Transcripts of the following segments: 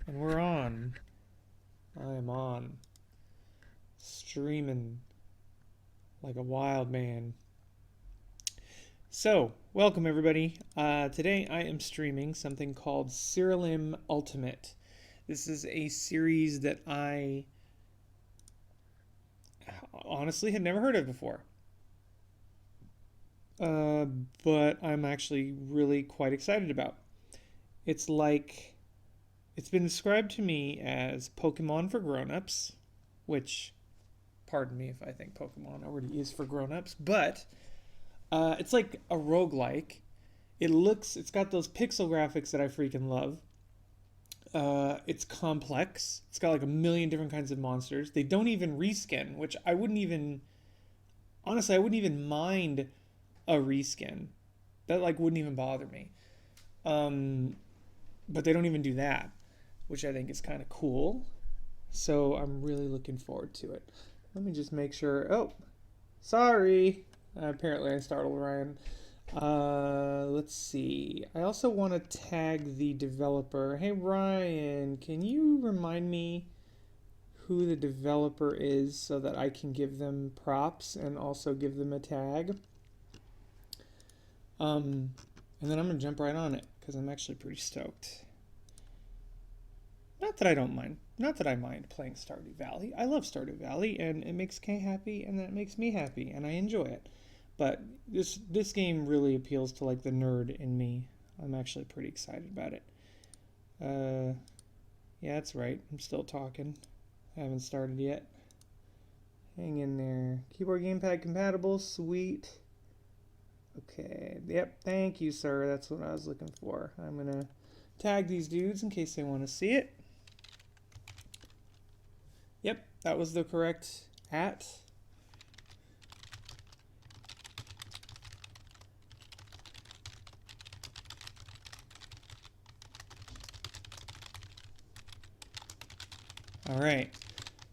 And we're on. I am on. Streaming like a wild man. So, welcome everybody. Today I am streaming something called Siralim Ultimate. This is a series that I honestly had never heard of before. Uh, but I'm actually really quite excited about. It's like it's been described to me as Pokemon for grown-ups, which, pardon me if I think Pokemon already is for grown-ups, but it's like a roguelike. It's got those pixel graphics that I freaking love. It's complex. It's got like a million different kinds of monsters. They don't even reskin, which honestly, I wouldn't even mind a reskin. That like wouldn't even bother me. Um, but they don't even do that, which I think is kind of cool. So I'm really looking forward to it. Let me just make sure. Oh, sorry. Apparently I startled Ryan. Let's see. I also want to tag the developer. Hey Ryan, can you remind me who the developer is so that I can give them props and also give them a tag? Um, and then I'm gonna jump right on it because I'm actually pretty stoked. Not that I don't mind. Not that I mind playing Stardew Valley. I love Stardew Valley, and it makes Kay happy, and that makes me happy, and I enjoy it. But this game really appeals to like the nerd in me. I'm actually pretty excited about it. Uh, yeah, that's right. I'm still talking. I haven't started yet. Hang in there. Keyboard gamepad compatible. Sweet. Okay. Yep. Thank you, sir. That's what I was looking for. I'm gonna tag these dudes in case they want to see it. Yep, that was the correct hat. All right,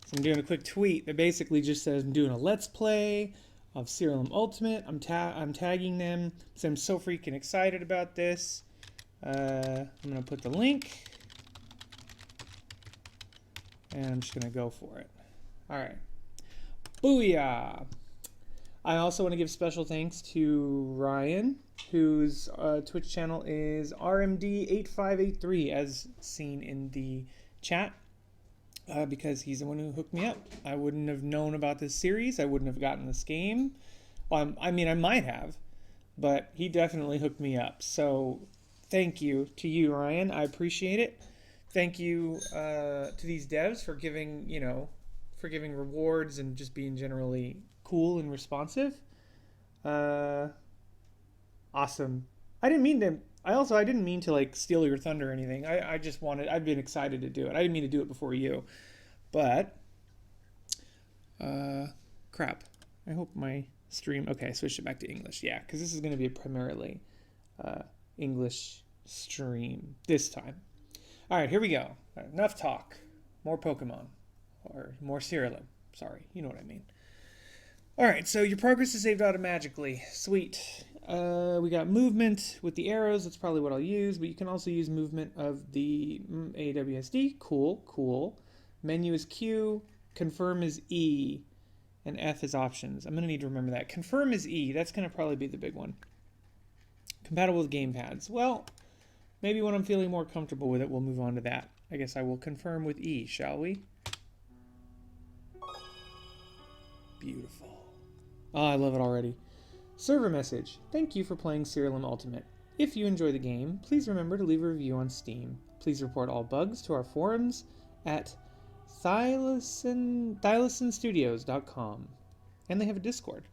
so I'm doing a quick tweet that basically just says I'm doing a Let's Play of Siralim Ultimate. I'm tagging them because I'm so freaking excited about this. I'm gonna put the link, and I'm just gonna go for it. All right, booyah! I also want to give special thanks to Ryan, whose Twitch channel is RMD8583, as seen in the chat. Because he's the one who hooked me up. I wouldn't have known about this series. I wouldn't have gotten this game. Well, I mean, I might have, but he definitely hooked me up. So thank you to you, Ryan. I appreciate it. Thank you to these devs for for giving rewards and just being generally cool and responsive. Uh, awesome. I didn't mean to. I didn't mean to like steal your thunder or anything. I just wanted. I've been excited to do it. I didn't mean to do it before you, but uh, crap. I hope my stream. Okay, I switched it back to English. Yeah, because this is going to be a primarily English stream this time. All right, here we go. Enough talk. More Pokemon, or more Siralim. Sorry, you know what I mean. All right, so your progress is saved automatically. Sweet. We got movement with the arrows. That's probably what I'll use, but you can also use movement of the AWSD. Cool, cool. Menu is Q. Confirm is E. And F is options. I'm going to need to remember that. Confirm is E. That's going to probably be the big one. Compatible with gamepads. Well, maybe when I'm feeling more comfortable with it, we'll move on to that. I guess I will confirm with E, shall we? Beautiful. Oh, I love it already. Server message. Thank you for playing Siralim Ultimate. If you enjoy the game, please remember to leave a review on Steam. Please report all bugs to our forums at thylesonstudios.com. And they have a Discord.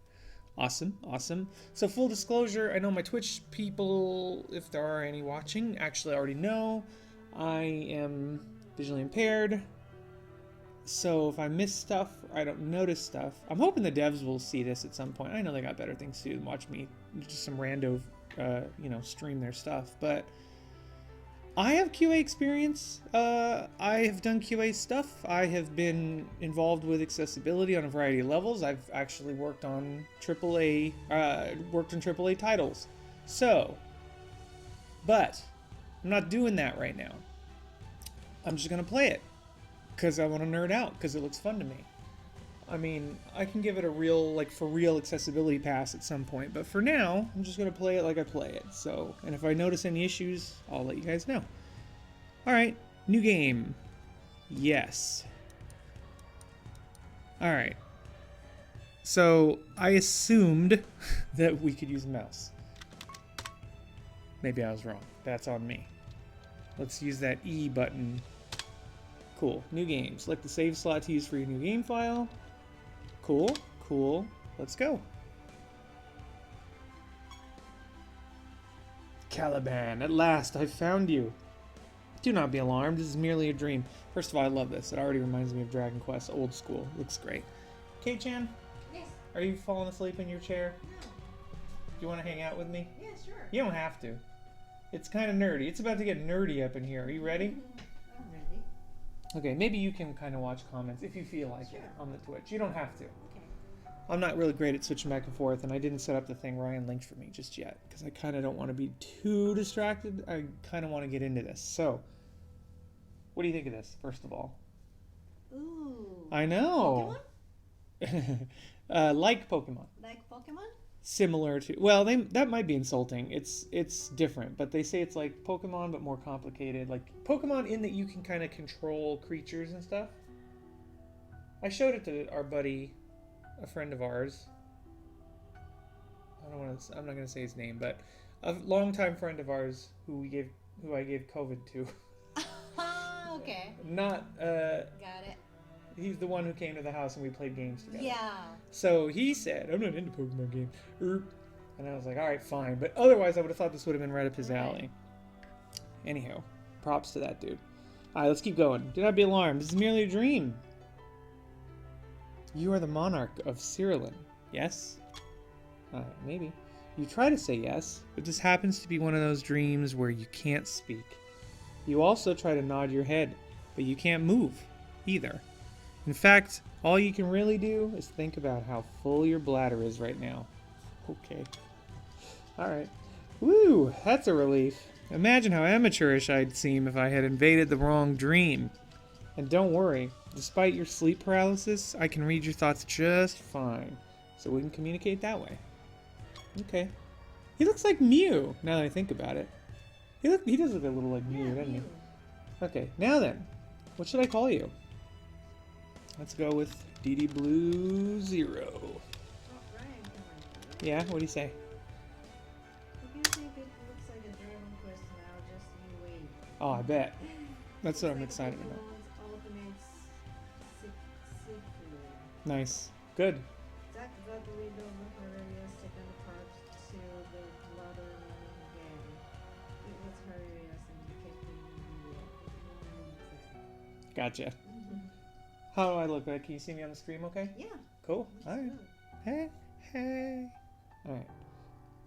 Awesome, awesome. So full disclosure, I know my Twitch people, if there are any watching, actually already know I am visually impaired. So if I miss stuff or I don't notice stuff, I'm hoping the devs will see this at some point. I know they got better things to do than watch me just some rando, stream their stuff. But I have QA experience. I have done QA stuff. I have been involved with accessibility on a variety of levels. I've actually worked on AAA titles. So, but I'm not doing that right now. I'm just going to play it because I want to nerd out because it looks fun to me. I mean, I can give it a real, like, for real accessibility pass at some point, but for now, I'm just going to play it like I play it. So, and if I notice any issues, I'll let you guys know. Alright, new game. Yes. Alright. So, I assumed that we could use a mouse. Maybe I was wrong. That's on me. Let's use that E button. Cool. New game. Select the save slot to use for your new game file. Cool. Cool. Let's go. Caliban, at last, I found you. Do not be alarmed. This is merely a dream. First of all, I love this. It already reminds me of Dragon Quest, old school. Looks great. Kei-chan? Yes. Are you falling asleep in your chair? No. Do you want to hang out with me? Yeah, sure. You don't have to. It's kind of nerdy. It's about to get nerdy up in here. Are you ready? I'm ready. Okay, maybe you can kind of watch comments if you feel like Sure. it on the Twitch. You don't have to. Okay. I'm not really great at switching back and forth, and I didn't set up the thing Ryan linked for me just yet, because I kind of don't want to be too distracted. I kind of want to get into this. So, what do you think of this, first of all? Ooh. I know. Pokemon? Like Pokemon. Like Pokemon? Similar to, well, that might be insulting. It's different, but they say it's like Pokemon, but more complicated. Like Pokemon in that you can kind of control creatures and stuff. I showed it to our buddy, a friend of ours. I'm not gonna say his name, but a longtime friend of ours who I gave COVID to. Okay. Not Got it. he's the one who came to the house and we played games together. Yeah. So he said, I'm not into Pokemon games. And I was like, alright, fine. But otherwise, I would have thought this would have been right up his alley. Anyhow, props to that dude. Alright, let's keep going. Do not be alarmed. This is merely a dream. You are the monarch of Siralim. Yes? Maybe. You try to say yes, but this happens to be one of those dreams where you can't speak. You also try to nod your head, but you can't move either. In fact, all you can really do is think about how full your bladder is right now. Okay. Alright. Woo! That's a relief. Imagine how amateurish I'd seem if I had invaded the wrong dream. And don't worry, despite your sleep paralysis, I can read your thoughts just fine. So we can communicate that way. Okay. He looks like Mew, now that I think about it. He does look a little like Mew, doesn't he? Mew. Okay, now then. What should I call you? Let's go with DD Blue Zero. Oh, Ryan, come on. Yeah, what do you say? If you think it looks like a Dragon Quest now, just you wait. Oh, I bet. That's what I'm It's excited like about. Pokemon's ultimate sequel. Nice. Good. Zack got rid of the hilarious second part to the ladder game. It was hilarious and kept me in the Gotcha. How do I look like? Can you see me on the screen okay? Yeah. Cool. looks Alright. good. Hey, hey. Alright.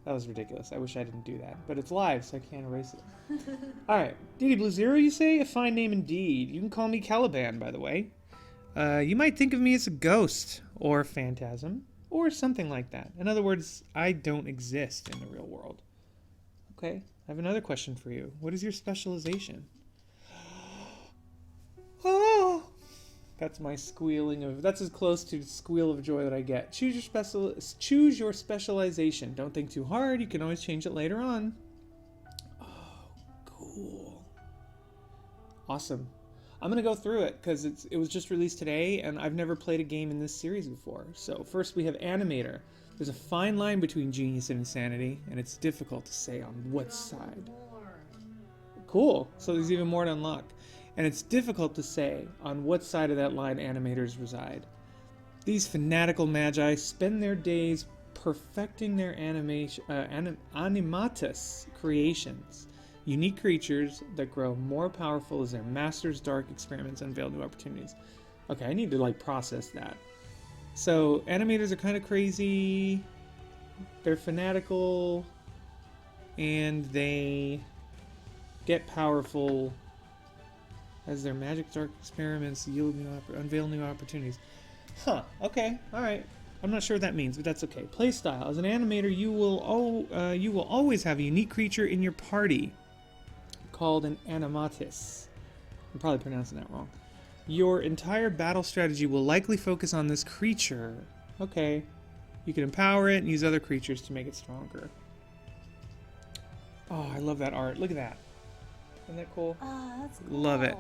That was ridiculous. I wish I didn't do that. But it's live, so I can't erase it. Alright. DD Blue Zero, you say? A fine name indeed. You can call me Caliban, by the way. You might think of me as a ghost, or a phantasm, or something like that. In other words, I don't exist in the real world. Okay. I have another question for you. What is your specialization? Oh! That's my that's as close to squeal of joy that I get. Choose your specialization. Don't think too hard. You can always change it later on. Oh, cool. Awesome. I'm going to go through it because it was just released today and I've never played a game in this series before. So first we have Animator. There's a fine line between genius and insanity, and it's difficult to say on what side. Cool. So there's even more to unlock. And it's difficult to say on what side of that line animators reside. These fanatical magi spend their days perfecting their animatus creations, unique creatures that grow more powerful as their master's dark experiments unveil new opportunities. Okay, I need to process that. So animators are kind of crazy, they're fanatical, and they get powerful as their magic dark experiments unveil new opportunities. Huh, okay, alright. I'm not sure what that means, but that's okay. Playstyle. As an animator, you will always have a unique creature in your party called an animatus. I'm probably pronouncing that wrong. Your entire battle strategy will likely focus on this creature. Okay. You can empower it and use other creatures to make it stronger. Oh, I love that art. Look at that. Isn't that cool? Ah, that's cool. Love it.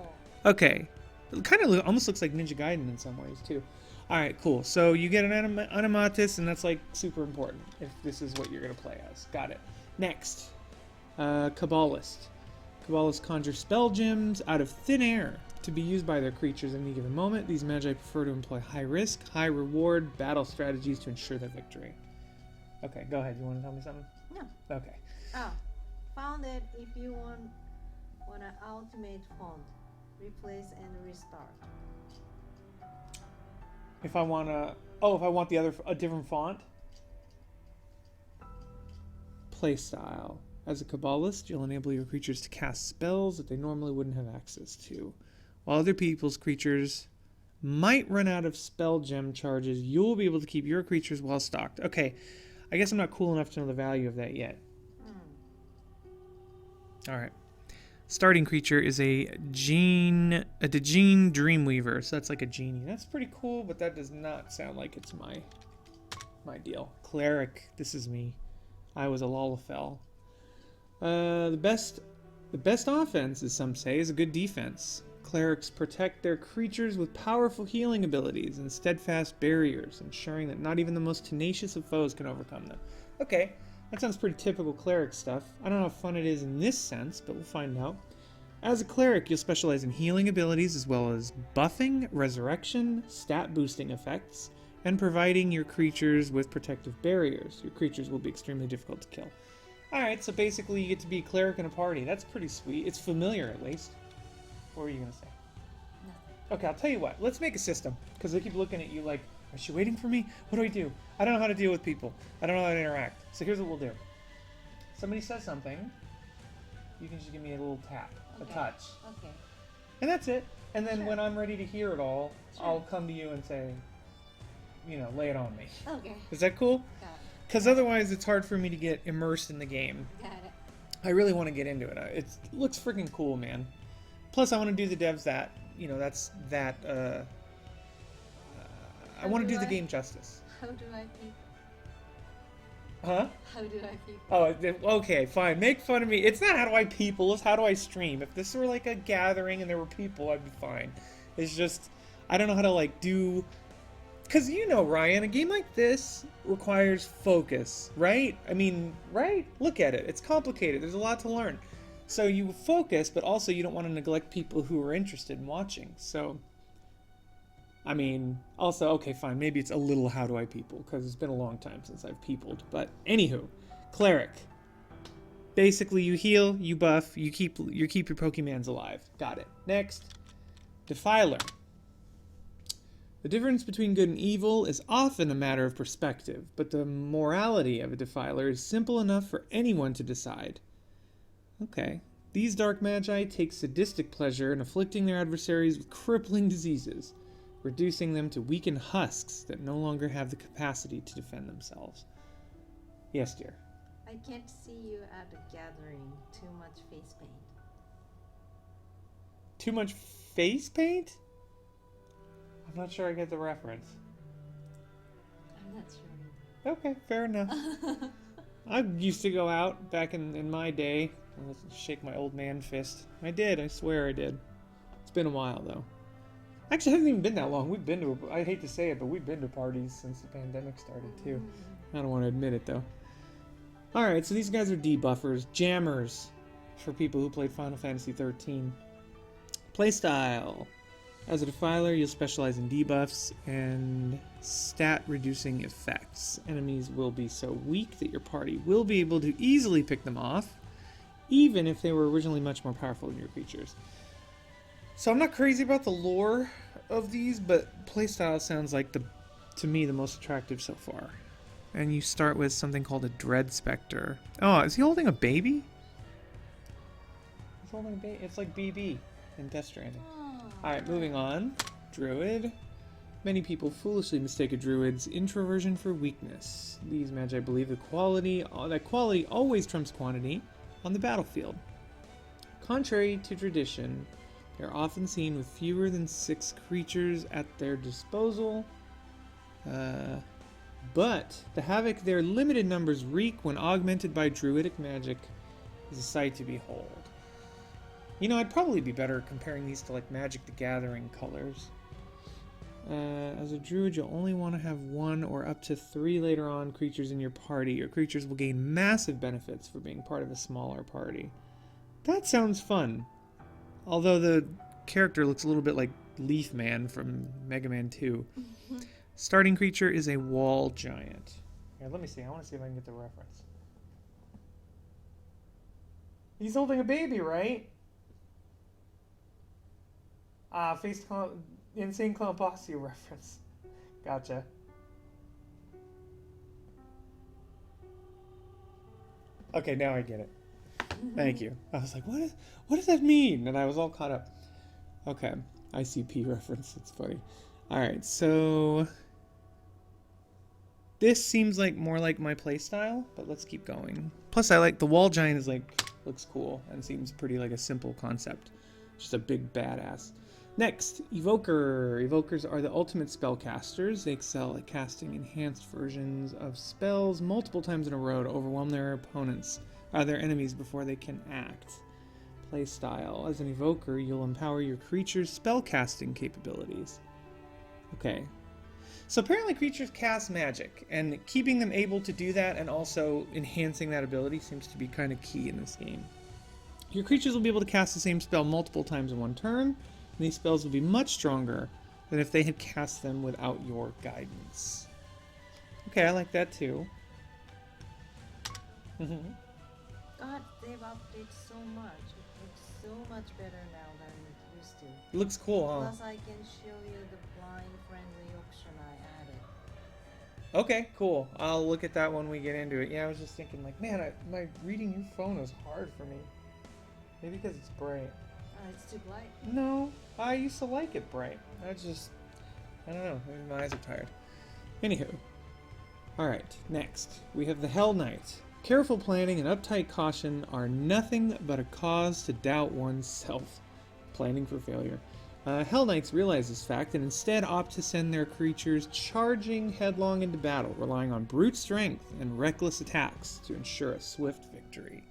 Okay. It kind of almost looks like Ninja Gaiden in some ways, too. Alright, cool. So you get an animatus, and that's, like, super important if this is what you're going to play as. Got it. Next. Kabbalist. Kabbalists conjure spell gems out of thin air to be used by their creatures at any given moment. These magi prefer to employ high risk, high reward battle strategies to ensure their victory. Okay, go ahead. You want to tell me something? No. Okay. Oh, found that if you want an ultimate font, replace and restart. If I want a different font? Playstyle. As a Kabbalist, you'll enable your creatures to cast spells that they normally wouldn't have access to. While other people's creatures might run out of spell gem charges, you'll be able to keep your creatures well stocked. Okay, I guess I'm not cool enough to know the value of that yet. Alright. Starting creature is a Djinn Dreamweaver, so that's like a genie. That's pretty cool, but that does not sound like it's my deal. Cleric, this is me. I was a Lalafell. The best offense, as some say, is a good defense. Clerics protect their creatures with powerful healing abilities and steadfast barriers, ensuring that not even the most tenacious of foes can overcome them. Okay, that sounds pretty typical cleric stuff. I don't know how fun it is in this sense, but we'll find out. As a cleric, you'll specialize in healing abilities as well as buffing, resurrection, stat boosting effects, and providing your creatures with protective barriers. Your creatures will be extremely difficult to kill. Alright, so basically you get to be a cleric in a party. That's pretty sweet. It's familiar, at least. What were you going to say? Nothing. Okay, I'll tell you what. Let's make a system. Because they keep looking at you like, is she waiting for me? What do I do? I don't know how to deal with people. I don't know how to interact. So here's what we'll do. Somebody says something. You can just give me a little tap. Okay. A touch. Okay. And that's it. And then Sure. when I'm ready to hear it all, Sure. I'll come to you and say, lay it on me. Okay. Is that cool? Got it. Because otherwise it's hard for me to get immersed in the game. Got it. I really want to get into it. It looks freaking cool, man. Plus, I want to do the devs I want to do the game justice. How do I peep? Huh? How do I peep? Oh, okay, fine. Make fun of me. It's not how do I people, it's how do I stream. If this were like a gathering and there were people, I'd be fine. It's just, I don't know how to do... Because Ryan, a game like this requires focus, right? I mean, right? Look at it. It's complicated. There's a lot to learn. So you focus, but also you don't want to neglect people who are interested in watching. So, I mean, also, okay, fine. Maybe it's a little how do I people, because it's been a long time since I've peopled. But anywho, Cleric. Basically, you heal, you buff, you keep your Pokemons alive. Got it. Next, Defiler. The difference between good and evil is often a matter of perspective, but the morality of a Defiler is simple enough for anyone to decide. Okay. These dark magi take sadistic pleasure in afflicting their adversaries with crippling diseases, reducing them to weakened husks that no longer have the capacity to defend themselves. Yes, dear. I can't see you at a gathering. Too much face paint. Too much face paint? I'm not sure I get the reference. I'm not sure. Okay, fair enough. I used to go out back in my day and shake my old man fist. I did, I swear I did. It's been a while, though. Actually, it hasn't even been that long. We've been to, I hate to say it, but we've been to parties since the pandemic started, too. I don't want to admit it, though. Alright, so these guys are debuffers. Jammers, for people who played Final Fantasy XIII. Playstyle. As a Defiler, you'll specialize in debuffs and stat-reducing effects. Enemies will be so weak that your party will be able to easily pick them off, even if they were originally much more powerful than your creatures. So I'm not crazy about the lore of these, but playstyle sounds like, to me, the most attractive so far. And you start with something called a Dread Spectre. Oh, is he holding a baby? He's holding a baby. It's like BB in Death Stranding. Alright, moving on. Druid. Many people foolishly mistake a druid's introversion for weakness. These magi believe that quality always trumps quantity on the battlefield. Contrary to tradition, They're often seen with fewer than 6 creatures at their disposal. But the havoc their limited numbers wreak when augmented by druidic magic is a sight to behold. You know, I'd probably be better comparing these to like Magic the Gathering colors. As a druid, you'll only want to have 1 or up to 3 later on creatures in your party. Your creatures will gain massive benefits for being part of a smaller party. That sounds fun. Although the character looks a little bit like Leaf Man from Mega Man 2. Starting creature is a wall giant. Here, let me see. I want to see if I can get the reference. He's holding a baby, right? Insane Clown Posse reference. Gotcha. Okay, now I get it. Thank you. I was like, what does that mean? And I was all caught up. Okay, ICP reference. It's funny. All right, so this seems like more like my playstyle, but let's keep going. Plus, I like the wall giant is like looks cool and seems pretty like a simple concept. Just a big badass. Next, Evoker. Evokers are the ultimate spellcasters. They excel at casting enhanced versions of spells multiple times in a row to overwhelm their opponents, or their enemies before they can act. Playstyle. As an evoker, you'll empower your creature's spellcasting capabilities. Okay. So apparently creatures cast magic, and keeping them able to do that and also enhancing that ability seems to be kind of key in this game. Your creatures will be able to cast the same spell multiple times in one turn, and these spells will be much stronger than if they had cast them without your guidance. Okay, I like that too. God, they've updated so much. It looks so much better now than it used to. It looks cool, huh? Plus, I can show you the blind-friendly option I added. Okay, cool. I'll look at that when we get into it. Yeah, I was just thinking, like, man, my reading your phone is hard for me. Maybe because it's bright. It's too bright. No, I used to like it bright. I don't know. Maybe my eyes are tired. Anywho. Alright, next. We have the Hell Knight. Careful planning and uptight caution are nothing but a cause to doubt oneself. Planning for failure. Hell Knights realize this fact and instead opt to send their creatures charging headlong into battle, relying on brute strength and reckless attacks to ensure a swift victory.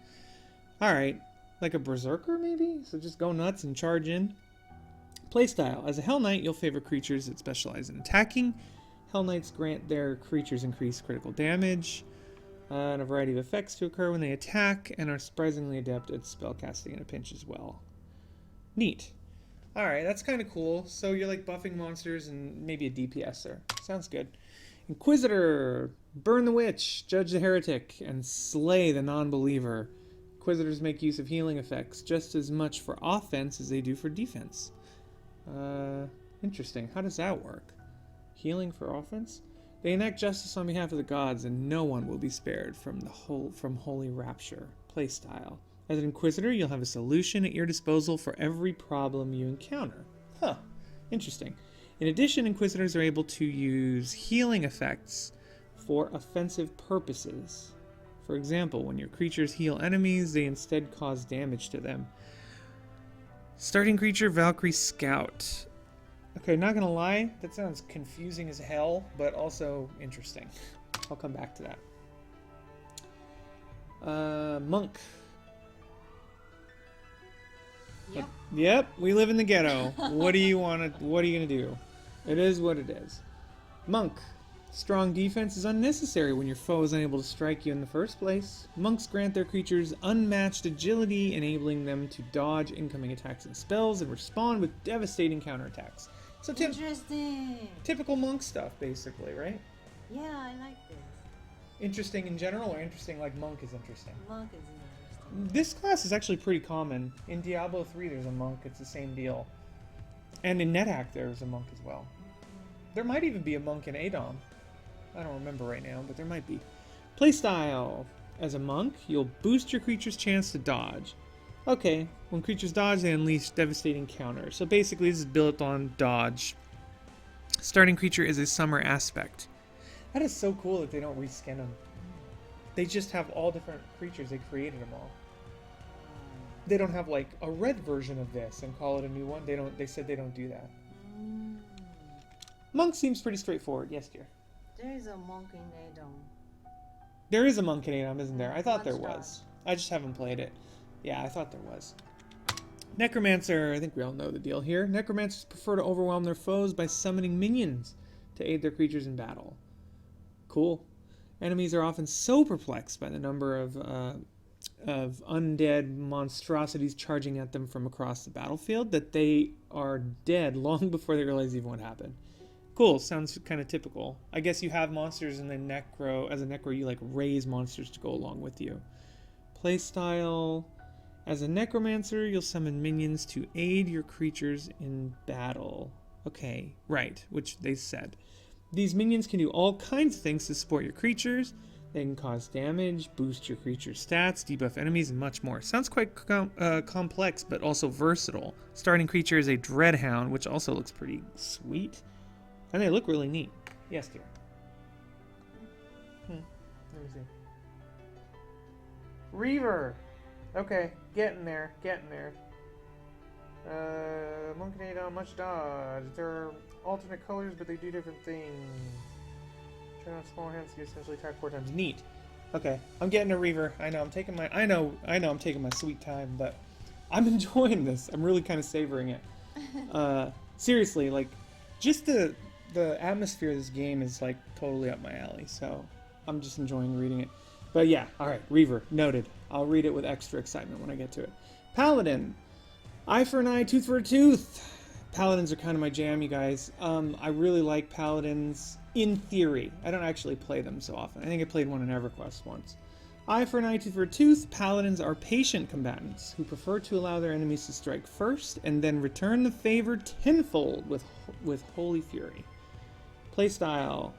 Alright. Like a berserker, maybe? So just go nuts and charge in. Playstyle. As a Hell Knight, you'll favor creatures that specialize in attacking. Hell Knights grant their creatures increased critical damage and a variety of effects to occur when they attack, and are surprisingly adept at spellcasting in a pinch as well. Neat. Alright, that's kind of cool. So you're like buffing monsters and maybe a DPSer. Sounds good. Inquisitor. Burn the witch, judge the heretic, and slay the non-believer. Inquisitors make use of healing effects just as much for offense as they do for defense. Interesting. How does that work? Healing for offense? They enact justice on behalf of the gods, and no one will be spared from holy rapture. Playstyle. As an Inquisitor, you'll have a solution at your disposal for every problem you encounter. Huh. Interesting. In addition, Inquisitors are able to use healing effects for offensive purposes. For example, when your creatures heal enemies, they instead cause damage to them. Starting creature, Valkyrie Scout. Okay, not gonna lie, that sounds confusing as hell, but also interesting. I'll come back to that. Monk. Yep. Yep, we live in the ghetto. What are you gonna do? It is what it is. Monk. Strong defense is unnecessary when your foe is unable to strike you in the first place. Monks grant their creatures unmatched agility, enabling them to dodge incoming attacks and spells and respond with devastating counterattacks. So Interesting. typical monk stuff, basically, right? Yeah, I like this. Interesting in general, or interesting like monk is interesting? Monk is interesting. This class is actually pretty common. In Diablo 3 there's a monk, it's the same deal. And in NetHack there's a monk as well. There might even be a monk in Adom. I don't remember right now, but there might be. Playstyle. As a monk, you'll boost your creature's chance to dodge. Okay, when creatures dodge, they unleash devastating counters. So basically, this is built on dodge. Starting creature is a summer aspect. That is so cool that they don't reskin them. They just have all different creatures. They created them all. they don't have like a red version of this and call it a new one. They don't. They said they don't do that. Mm. Monk seems pretty straightforward. Yes, dear. There is a monk in Adon. There is a monk in Adam, isn't there? I thought there Watchdog. was. I just haven't played it. Yeah, I thought there was. Necromancer. I think we all know the deal here. Necromancers prefer to overwhelm their foes by summoning minions to aid their creatures in battle. Cool. Enemies are often so perplexed by the number of undead monstrosities charging at them from across the battlefield that they are dead long before they realize even what happened. Cool, sounds kind of typical. I guess you have monsters in the Necro. As a Necro, you like raise monsters to go along with you. Playstyle. As a Necromancer, you'll summon minions to aid your creatures in battle. Okay, right, which they said. These minions can do all kinds of things to support your creatures. They can cause damage, boost your creature's stats, debuff enemies, and much more. Sounds quite complex, but also versatile. Starting creature is a Dreadhound, which also looks pretty sweet. And they look really neat. Yes, dear. Let me see. Reaver. Okay, getting there. Monkinado, much dodge. They're alternate colors, but they do different things. Turn on small hands, you essentially attack 4 times. Neat. Okay, I'm getting a Reaver. I know I'm taking my sweet time, but I'm enjoying this. I'm really kind of savoring it. Seriously, like, just the atmosphere of this game is like totally up my alley, so I'm just enjoying reading it. But yeah, alright, Reaver, noted. I'll read it with extra excitement when I get to it. Paladin. Eye for an eye, tooth for a tooth. Paladins are kind of my jam, you guys. I really like Paladins in theory. I don't actually play them so often. I think I played one in EverQuest once. Eye for an eye, tooth for a tooth. Paladins are patient combatants who prefer to allow their enemies to strike first and then return the favor tenfold with Holy Fury. Playstyle.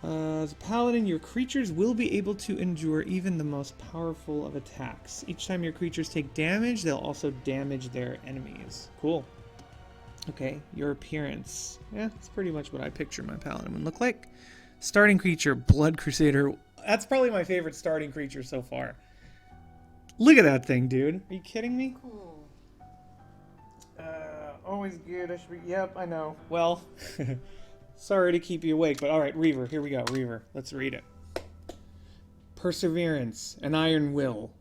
As a paladin, your creatures will be able to endure even the most powerful of attacks. Each time your creatures take damage, they'll also damage their enemies. Cool. Okay, your appearance. Yeah, that's pretty much what I picture my paladin would look like. Starting creature, Blood Crusader. That's probably my favorite starting creature so far. Look at that thing, dude. Are you kidding me? Cool. Always good. I should be... Yep, I know. Well... Sorry to keep you awake, but alright, Reaver. Here we go, Reaver. Let's read it. Perseverance, an iron will,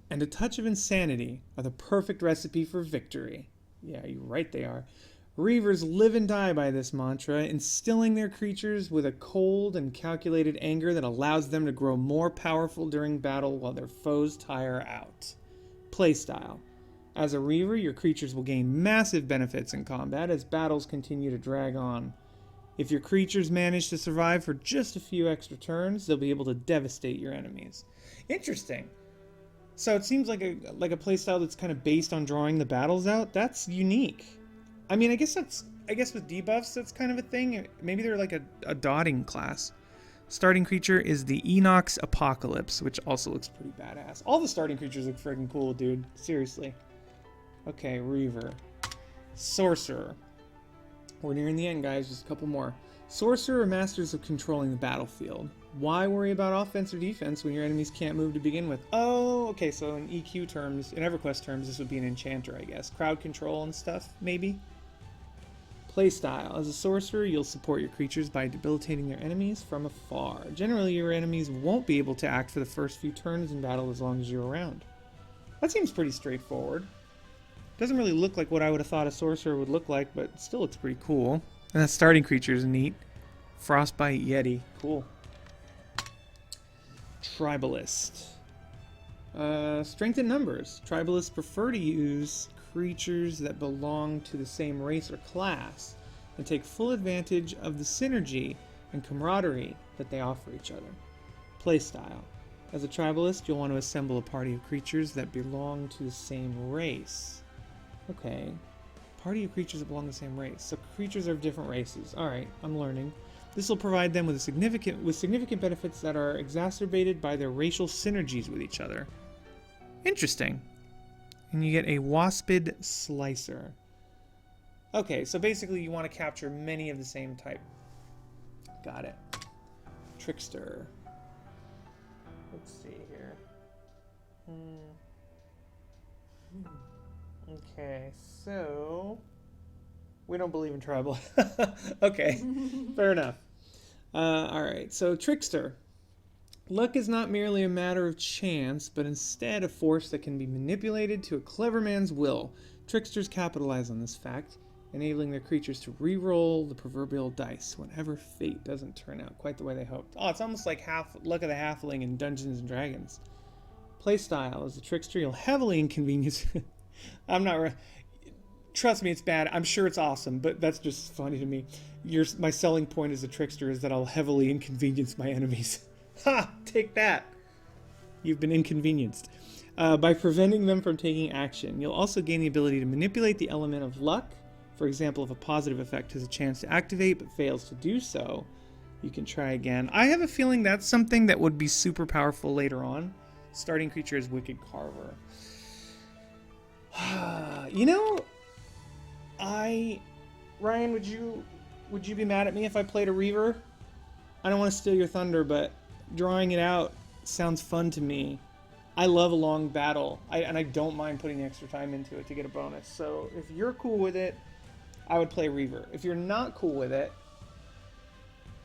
and a touch of insanity are the perfect recipe for victory. Yeah, you're right, they are. Reavers live and die by this mantra, instilling their creatures with a cold and calculated anger that allows them to grow more powerful during battle while their foes tire out. Playstyle. As a Reaver, your creatures will gain massive benefits in combat as battles continue to drag on. If your creatures manage to survive for just a few extra turns, they'll be able to devastate your enemies. Interesting. So it seems like a playstyle that's kind of based on drawing the battles out. That's unique. I mean, I guess with debuffs, that's kind of a thing. Maybe they're like a dotting class. Starting creature is the Enoch's Apocalypse, which also looks pretty badass. All the starting creatures look freaking cool, dude. Seriously. Okay, Reaver. Sorcerer. We're nearing the end, guys. Just a couple more. Sorcerer are masters of controlling the battlefield. Why worry about offense or defense when your enemies can't move to begin with? Oh, okay, so in EQ terms, in EverQuest terms, this would be an enchanter, I guess. Crowd control and stuff, maybe? Playstyle. As a sorcerer, you'll support your creatures by debilitating their enemies from afar. Generally, your enemies won't be able to act for the first few turns in battle as long as you're around. That seems pretty straightforward. Doesn't really look like what I would have thought a sorcerer would look like, but it still looks pretty cool. And that starting creature is neat. Frostbite Yeti. Cool. Tribalist. Strength in numbers. Tribalists prefer to use creatures that belong to the same race or class and take full advantage of the synergy and camaraderie that they offer each other. Playstyle. As a tribalist, you'll want to assemble a party of creatures that belong to the same race. Okay. Party of creatures that belong to the same race. So creatures are of different races. Alright, I'm learning. This will provide them with significant benefits that are exacerbated by their racial synergies with each other. Interesting. And you get a Waspid Slicer. Okay, so basically you want to capture many of the same type. Got it. Trickster. Let's see here. Okay, so we don't believe in tribal. Okay, fair enough. All right, so Trickster. Luck is not merely a matter of chance, but instead a force that can be manipulated to a clever man's will. Tricksters capitalize on this fact, enabling their creatures to re-roll the proverbial dice whenever fate doesn't turn out quite the way they hoped. Oh, it's almost like Luck of the Halfling in Dungeons and Dragons. Playstyle as a trickster, you'll heavily inconvenience. I'm not. Trust me, it's bad. I'm sure it's awesome, but that's just funny to me. My selling point as a trickster is that I'll heavily inconvenience my enemies. Ha! Take that. You've been inconvenienced. By preventing them from taking action, you'll also gain the ability to manipulate the element of luck. For example, if a positive effect has a chance to activate but fails to do so, you can try again. I have a feeling that's something that would be super powerful later on. Starting creature is Wicked Carver. Ryan, would you be mad at me if I played a Reaver? I don't want to steal your thunder, but drawing it out sounds fun to me. I love a long battle, and I don't mind putting extra time into it to get a bonus. So if you're cool with it, I would play Reaver. If you're not cool with it,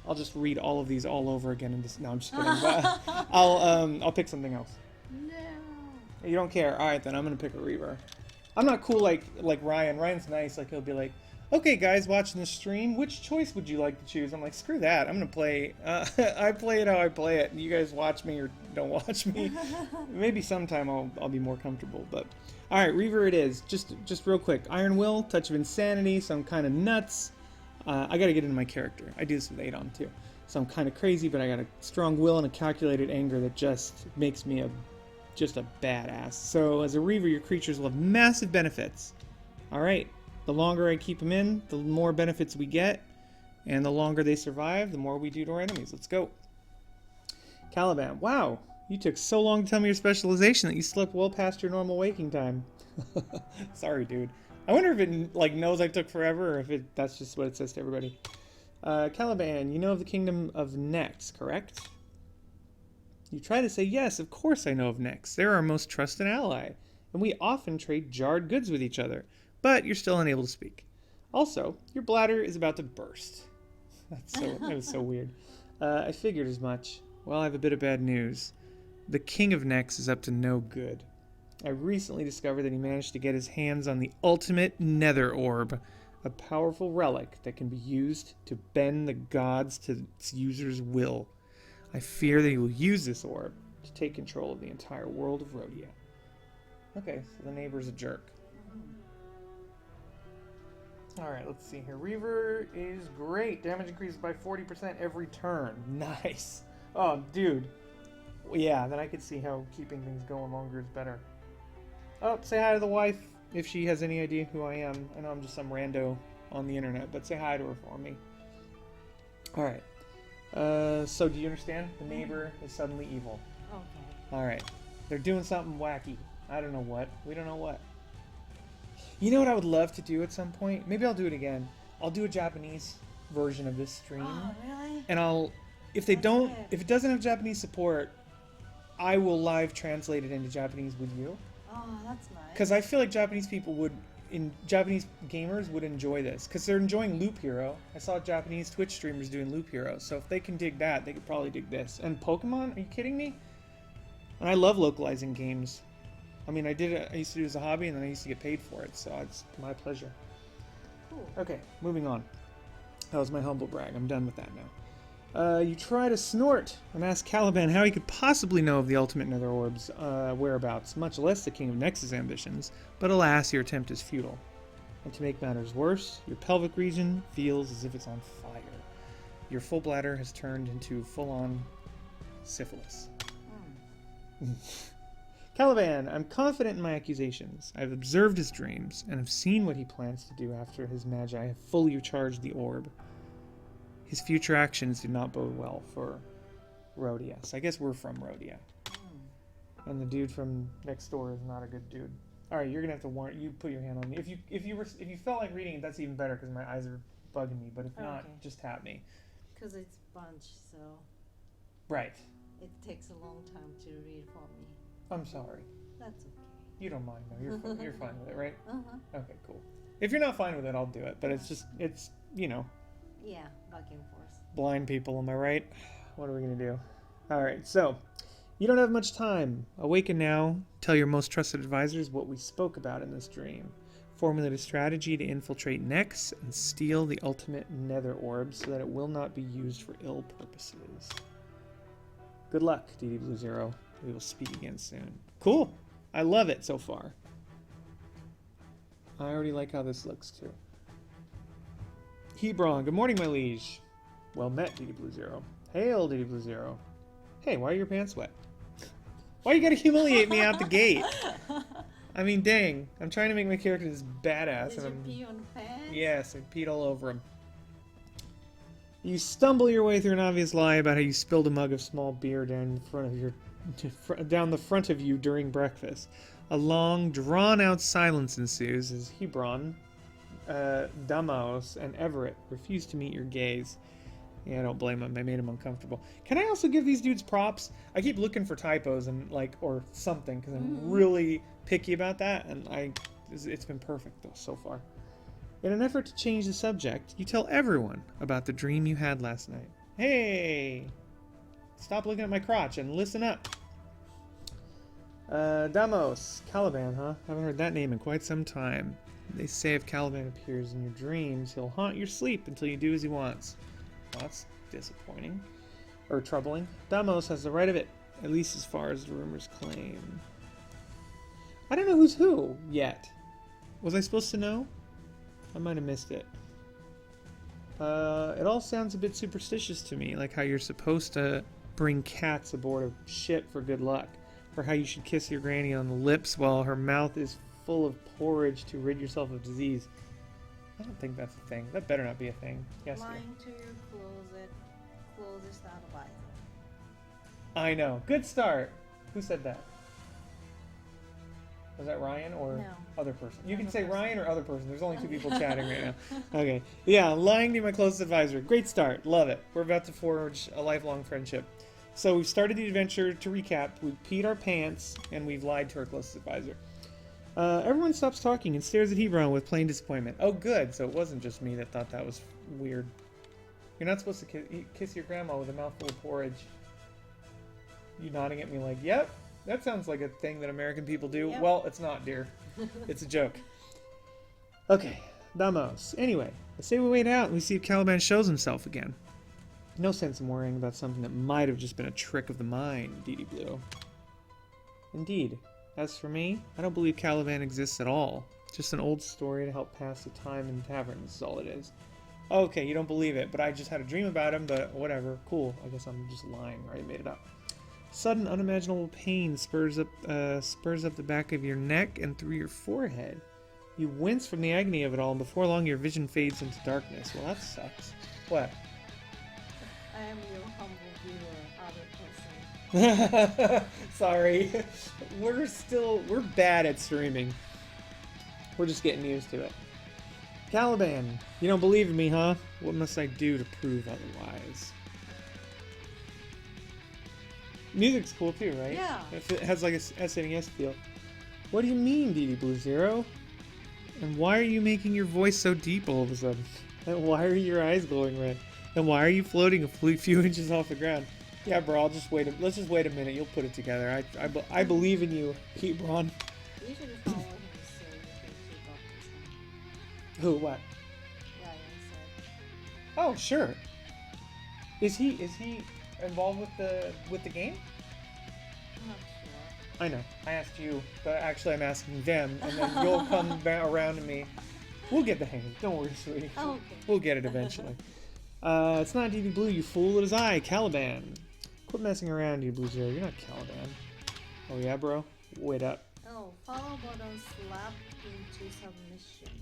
I'll just read all of these all over again and just. No, I'm just kidding. But I'll pick something else. No. You don't care. All right, then I'm gonna pick a Reaver. I'm not cool like Ryan. Ryan's nice. Like he'll be like, "Okay, guys, watching the stream, which choice would you like to choose?" I'm like, "Screw that. I'm gonna play. I play it how I play it. You guys watch me or don't watch me. Maybe sometime I'll be more comfortable." But all right, Reaver it is. Just real quick. Iron Will, touch of insanity. So I'm kind of nuts. I gotta get into my character. I do this with Adon too. So I'm kind of crazy, but I got a strong will and a calculated anger that just makes me just a badass. So as a Reaver, your creatures will have massive benefits. All right, the longer I keep them in, the more benefits we get, and the longer they survive, the more we do to our enemies. Let's go. Caliban, wow, you took so long to tell me your specialization that you slept well past your normal waking time. Sorry, dude. I wonder if it knows I took forever, or if that's just what it says to everybody. Caliban, you know of the Kingdom of Nex, correct? You try to say, yes, of course I know of Nex. They're our most trusted ally, and we often trade jarred goods with each other, but you're still unable to speak. Also, your bladder is about to burst. That was so weird. I figured as much. Well, I have a bit of bad news. The King of Nex is up to no good. I recently discovered that he managed to get his hands on the ultimate nether orb, a powerful relic that can be used to bend the gods to its user's will. I fear that he will use this orb to take control of the entire world of Rhodia. Okay, so the neighbor's a jerk. Alright, let's see here. Reaver is great. Damage increases by 40% every turn. Nice. Oh, dude. Yeah, then I could see how keeping things going longer is better. Oh, say hi to the wife if she has any idea who I am. I know I'm just some rando on the internet, but say hi to her for me. Alright. So do you understand? The neighbor is suddenly evil. Okay. Alright. They're doing something wacky. I don't know what. We don't know what. You know what I would love to do at some point? Maybe I'll do it again. I'll do a Japanese version of this stream. Oh, really? And if it doesn't have Japanese support, I will live translate it into Japanese with you. Oh, that's nice. Because I feel like Japanese gamers would enjoy this. Because they're enjoying Loop Hero. I saw Japanese Twitch streamers doing Loop Hero. So if they can dig that, they could probably dig this. And Pokemon? Are you kidding me? And I love localizing games. I mean, I used to do it as a hobby, and then I used to get paid for it. So it's my pleasure. Cool. Okay, moving on. That was my humble brag. I'm done with that now. You try to snort and ask Caliban how he could possibly know of the ultimate nether orb's whereabouts, much less the King of Nex's ambitions, but alas, your attempt is futile. And to make matters worse, your pelvic region feels as if it's on fire. Your full bladder has turned into full-on syphilis. Caliban, I'm confident in my accusations. I've observed his dreams, and have seen what he plans to do after his magi have fully recharged the orb. His future actions do not bode well for Rhodia. So I guess we're from Rhodia. And the dude from next door is not a good dude. Alright, you're gonna have to warn you put your hand on me. If you felt like reading it, that's even better because my eyes are bugging me, but if not, just tap me. Because it's bunch, so Right. it takes a long time to read for me. I'm sorry. That's okay. You don't mind, though. You're fine with it, right? Uh-huh. Okay, cool. If you're not fine with it, I'll do it. But it's you know, Yeah, back and forth. blind people, am I right? What are we going to do? All right, so you don't have much time. Awaken now. Tell your most trusted advisors what we spoke about in this dream. Formulate a strategy to infiltrate Nex and steal the ultimate nether orb so that it will not be used for ill purposes. Good luck, DD Blue Zero. We will speak again soon. Cool. I love it so far. I already like how this looks too. Hebron, good morning, my liege. Well met, DD Blue Zero. Hail, DD Blue Zero. Hey, why are your pants wet? Why you gotta humiliate me out the gate? I mean, dang. I'm trying to make my character this badass. Did and you pee on the pants? Yes, I peed all over him. You stumble your way through an obvious lie about how you spilled a mug of small beer down the front of you during breakfast. A long, drawn-out silence ensues as Hebron, Damaos, and Everett refuse to meet your gaze. Yeah, I don't blame him. I made him uncomfortable. Can I also give these dudes props? I keep looking for typos and or something because I'm really picky about that, and it's been perfect though so far. In an effort to change the subject, you tell everyone about the dream you had last night. Hey, stop looking at my crotch and listen up. Damos, Caliban, huh? Haven't heard that name in quite some time. They say if Caliban appears in your dreams, he'll haunt your sleep until you do as he wants. Well, that's disappointing. Or troubling. Damos has the right of it, at least as far as the rumors claim. I don't know who's who yet. Was I supposed to know? I might have missed it. It all sounds a bit superstitious to me, like how you're supposed to bring cats aboard a ship for good luck, or how you should kiss your granny on the lips while her mouth is full of porridge to rid yourself of disease. I don't think that's a thing. That better not be a thing. Yes, dear. Lying to your closest advisor. I know. Good start. Who said that? Was that Ryan or No. other person? You can Other say person. Ryan or other person. There's only two people chatting right now. Okay. Yeah, lying to my closest advisor. Great start. Love it. We're about to forge a lifelong friendship. So we've started the adventure. To recap, we've peed our pants and we've lied to our closest advisor. Everyone stops talking and stares at Hebron with plain disappointment. Oh, good. So it wasn't just me that thought that was weird. You're not supposed to kiss your grandma with a mouthful of porridge. You nodding at me like, yep, that sounds like a thing that American people do. Yep. Well, it's not, dear. It's a joke. Okay, Damos. Anyway, I say we wait out and we see if Caliban shows himself again. No sense in worrying about something that might have just been a trick of the mind, DD Blue. Indeed. As for me, I don't believe Caliban exists at all. Just an old story to help pass the time in taverns is all it is. Okay, you don't believe it, but I just had a dream about him, but whatever. Cool. I guess I'm just lying, or I made it up. Sudden unimaginable pain spurs up the back of your neck and through your forehead. You wince from the agony of it all, and before long your vision fades into darkness. Well, that sucks. What? I am your humble viewer, other person. Sorry. We're bad at streaming. We're just getting used to it. Caliban, you don't believe in me, huh? What must I do to prove otherwise? Music's cool too, right? Yeah. It has like a SNES feel. What do you mean, DD Blue Zero? And why are you making your voice so deep all of a sudden? And why are your eyes glowing red? And why are you floating a few inches off the ground? Yeah, bro, let's just wait a minute. You'll put it together. I believe in you, Hebron. You should follow him so you can keep up with him. Who? What? Ryan said. Oh, sure. Is he involved with the game? I'm not sure. I know. I asked you, but actually I'm asking them, and then you'll come around to me. We'll get the hang of it. Don't worry, sweetie. Oh, okay. We'll get it eventually. It's not DD Blue, you fool. It is I, Caliban. Quit messing around, you Blue Zero. You're not Caliban. Oh yeah, bro? Wait up. Oh, follow button slap into submission.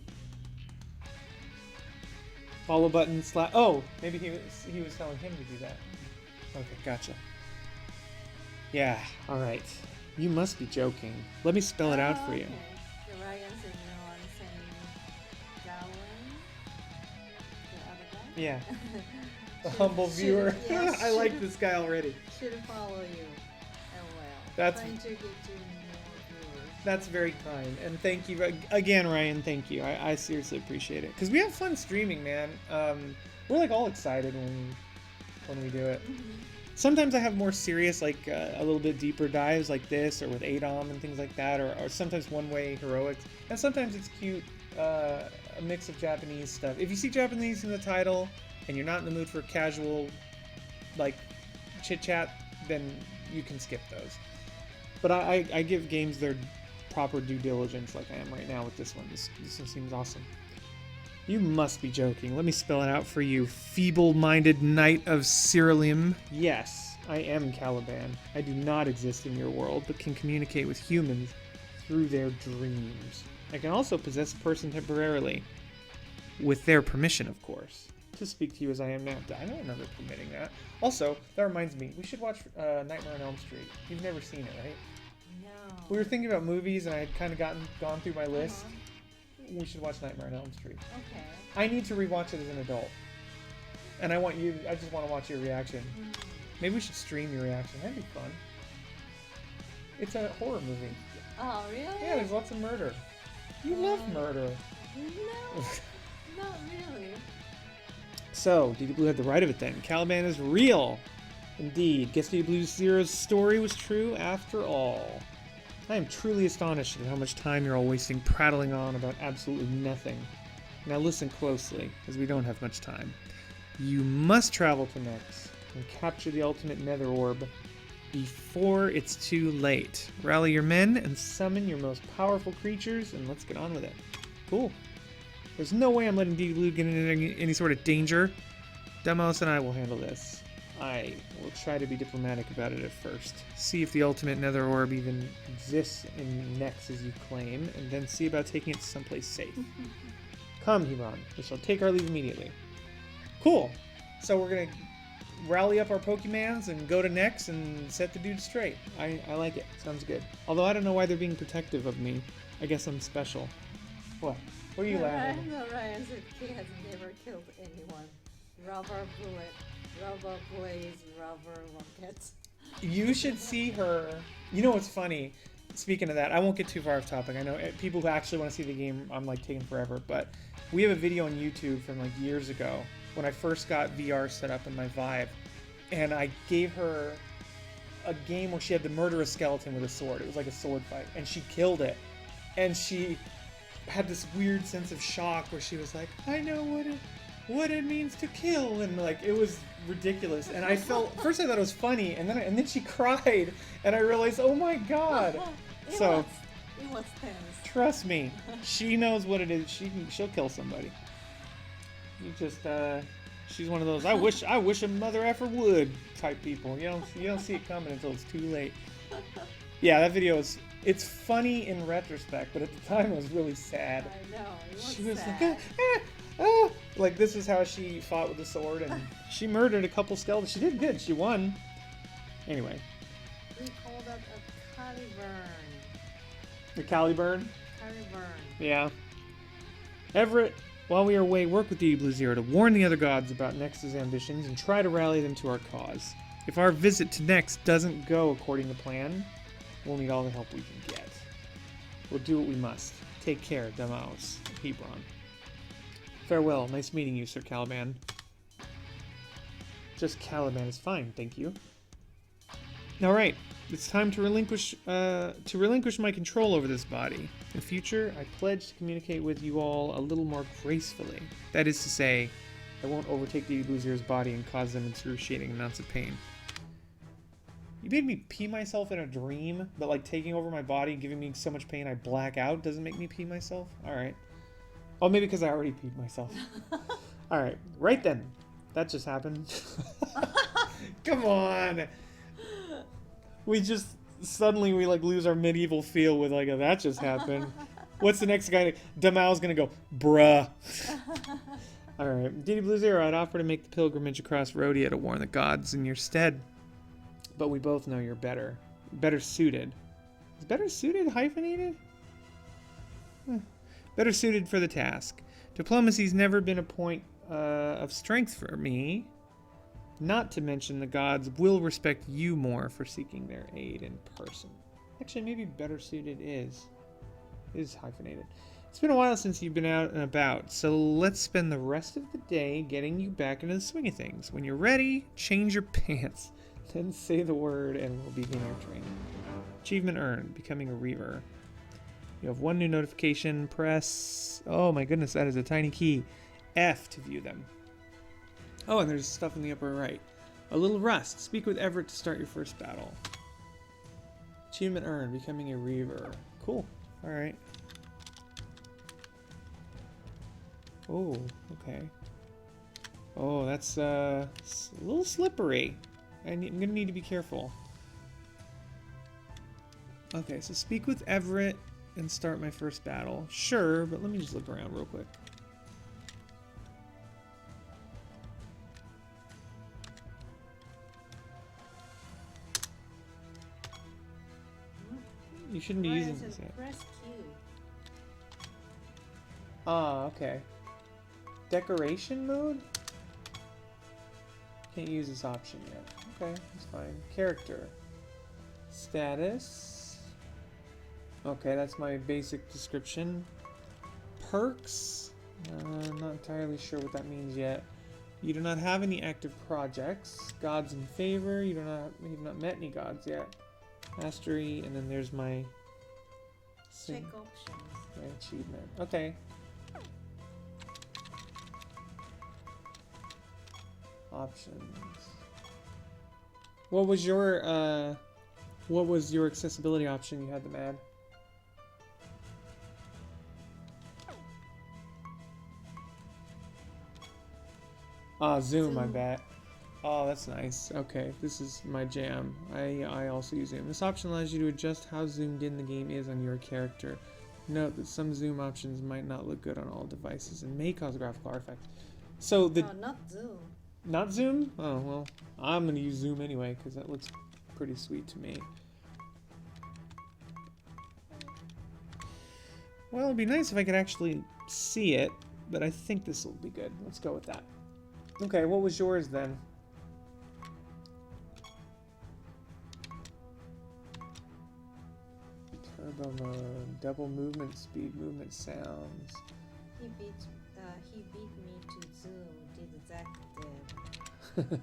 Follow button slap. Oh, maybe he was telling him to do that. Okay, gotcha. Yeah, alright. You must be joking. Let me spell it out for you. Okay. The Ryan said no, I'm saying Gowan. The other guy? Yeah. The Should- humble should- viewer. yeah, I like should- this guy already. Should follow you. LOL. That's Trying to get you more viewers. That's very kind, and thank you again, Ryan. Thank you. I seriously appreciate it because we have fun streaming, man. We're like all excited when we do it. Sometimes I have more serious, like a little bit deeper dives like this, or with Adom and things like that, or sometimes one-way heroics, and sometimes it's cute, a mix of Japanese stuff. If you see Japanese in the title and you're not in the mood for casual, like chit chat, then you can skip those. But I give games their proper due diligence, like I am right now with this one. This one seems awesome. You must be joking. Let me spell it out for you. Feeble-minded knight of Siralim. Yes, I am Caliban. I do not exist in your world, but can communicate with humans through their dreams. I can also possess a person temporarily, with their permission, of course, to speak to you as I am now. I don't remember permitting that. Also, that reminds me, we should watch Nightmare on Elm Street. You've never seen it, right? No. We were thinking about movies, and I had kind of gone through my list. We should watch Nightmare on Elm Street. Okay. I need to rewatch it as an adult, and I just want to watch your reaction. Maybe we should stream your reaction. That'd be fun. It's a horror movie. Oh, really? Yeah, there's lots of murder. You love murder. No, not really. So, DD Blue had the right of it then. Caliban is real. Indeed. Guess DD Blue Zero's story was true after all. I am truly astonished at how much time you're all wasting prattling on about absolutely nothing. Now listen closely, as we don't have much time. You must travel to Nex and capture the ultimate nether orb before it's too late. Rally your men and summon your most powerful creatures, and let's get on with it. Cool. There's no way I'm letting DD Blue get into any sort of danger. Demos and I will handle this. I will try to be diplomatic about it at first. See if the ultimate nether orb even exists in Nex as you claim, and then see about taking it to someplace safe. Come, Hebron. We shall take our leave immediately. Cool. So we're going to rally up our Pokemans and go to Nex and set the dude straight. I like it. Sounds good. Although I don't know why they're being protective of me. I guess I'm special. What? What are you laughing at? No, Ryan said he has never killed anyone. Rubber bullet, rubber blaze, rubber rocket. You should see her. You know what's funny? Speaking of that, I won't get too far off topic. I know people who actually want to see the game, I'm like taking forever, but we have a video on YouTube from like years ago when I first got VR set up in my Vive, and I gave her a game where she had to murder a skeleton with a sword. It was like a sword fight, and she killed it, and she had this weird sense of shock where she was like, I know what it means to kill, and like it was ridiculous. And I felt first I thought it was funny, and then she cried, and I realized, oh my god. It was tense. Trust me, she knows what it is. She'll kill somebody. You just she's one of those I wish a mother effer would type people. You don't see it coming until it's too late. Yeah, that video it's funny in retrospect, but at the time it was really sad. I know, it was She was sad. like, like this is how she fought with the sword, and she murdered a couple skeletons. She did good. She won. Anyway. We called it a Caliburn. The Caliburn? Caliburn. Yeah. Everett, while we are away, work with DD Blue Zero to warn the other gods about Nex's ambitions and try to rally them to our cause. If our visit to Nex doesn't go according to plan, we'll need all the help we can get. We'll do what we must. Take care, Damaus, Hebron. Farewell. Nice meeting you, Sir Caliban. Just Caliban is fine, thank you. All right, it's time to relinquish my control over this body. In future, I pledge to communicate with you all a little more gracefully. That is to say, I won't overtake DD Blue Zero's body and cause them excruciating amounts of pain. You made me pee myself in a dream, but like taking over my body and giving me so much pain I black out doesn't make me pee myself? Alright. Oh, maybe because I already peed myself. Alright, right then. That just happened. Come on! We just, suddenly we like lose our medieval feel with like a that just happened. What's the next guy? Damao's gonna go, bruh. Alright, DD Blue Zero, I'd offer to make the pilgrimage across Rhodia to warn the gods in your stead. But we both know you're better suited. Is better suited hyphenated? Better suited for the task. Diplomacy's never been a point of strength for me. Not to mention the gods will respect you more for seeking their aid in person. Actually, maybe better suited is hyphenated. It's been a while since you've been out and about, so let's spend the rest of the day getting you back into the swing of things. When you're ready, change your pants, then say the word and we'll begin our training. Achievement earned, becoming a reaver. You have one new notification, press... Oh my goodness, that is a tiny key. F to view them. Oh, and there's stuff in the upper right. A little rest. Speak with Everett to start your first battle. Achievement earned, becoming a reaver. Cool. Alright. Oh, okay. Oh, that's a little slippery. I'm gonna need to be careful. Okay, so speak with Everett and start my first battle. Sure, but let me just look around real quick. You shouldn't be using this yet. Press Q. Ah, okay. Decoration mode? Can't use this option yet. Okay, that's fine. Character. Status. Okay, that's my basic description. Perks. I'm not entirely sure what that means yet. You do not have any active projects. Gods in favor. You've not met any gods yet. Mastery, and then there's my Check options. my achievement. Okay. Options. What was your accessibility option you had them add? Ah, Zoom, I bet. Oh, that's nice. Okay, this is my jam. I also use Zoom. This option allows you to adjust how zoomed in the game is on your character. Note that some zoom options might not look good on all devices and may cause graphical artifacts. So the... No, not Zoom. Not Zoom? Oh, well, I'm going to use Zoom anyway because that looks pretty sweet to me. Well, it'd be nice if I could actually see it, but I think this will be good. Let's go with that. Okay, what was yours then? Turbo mode, double movement speed, movement sounds. He beat me to Zoom. Did Zach did.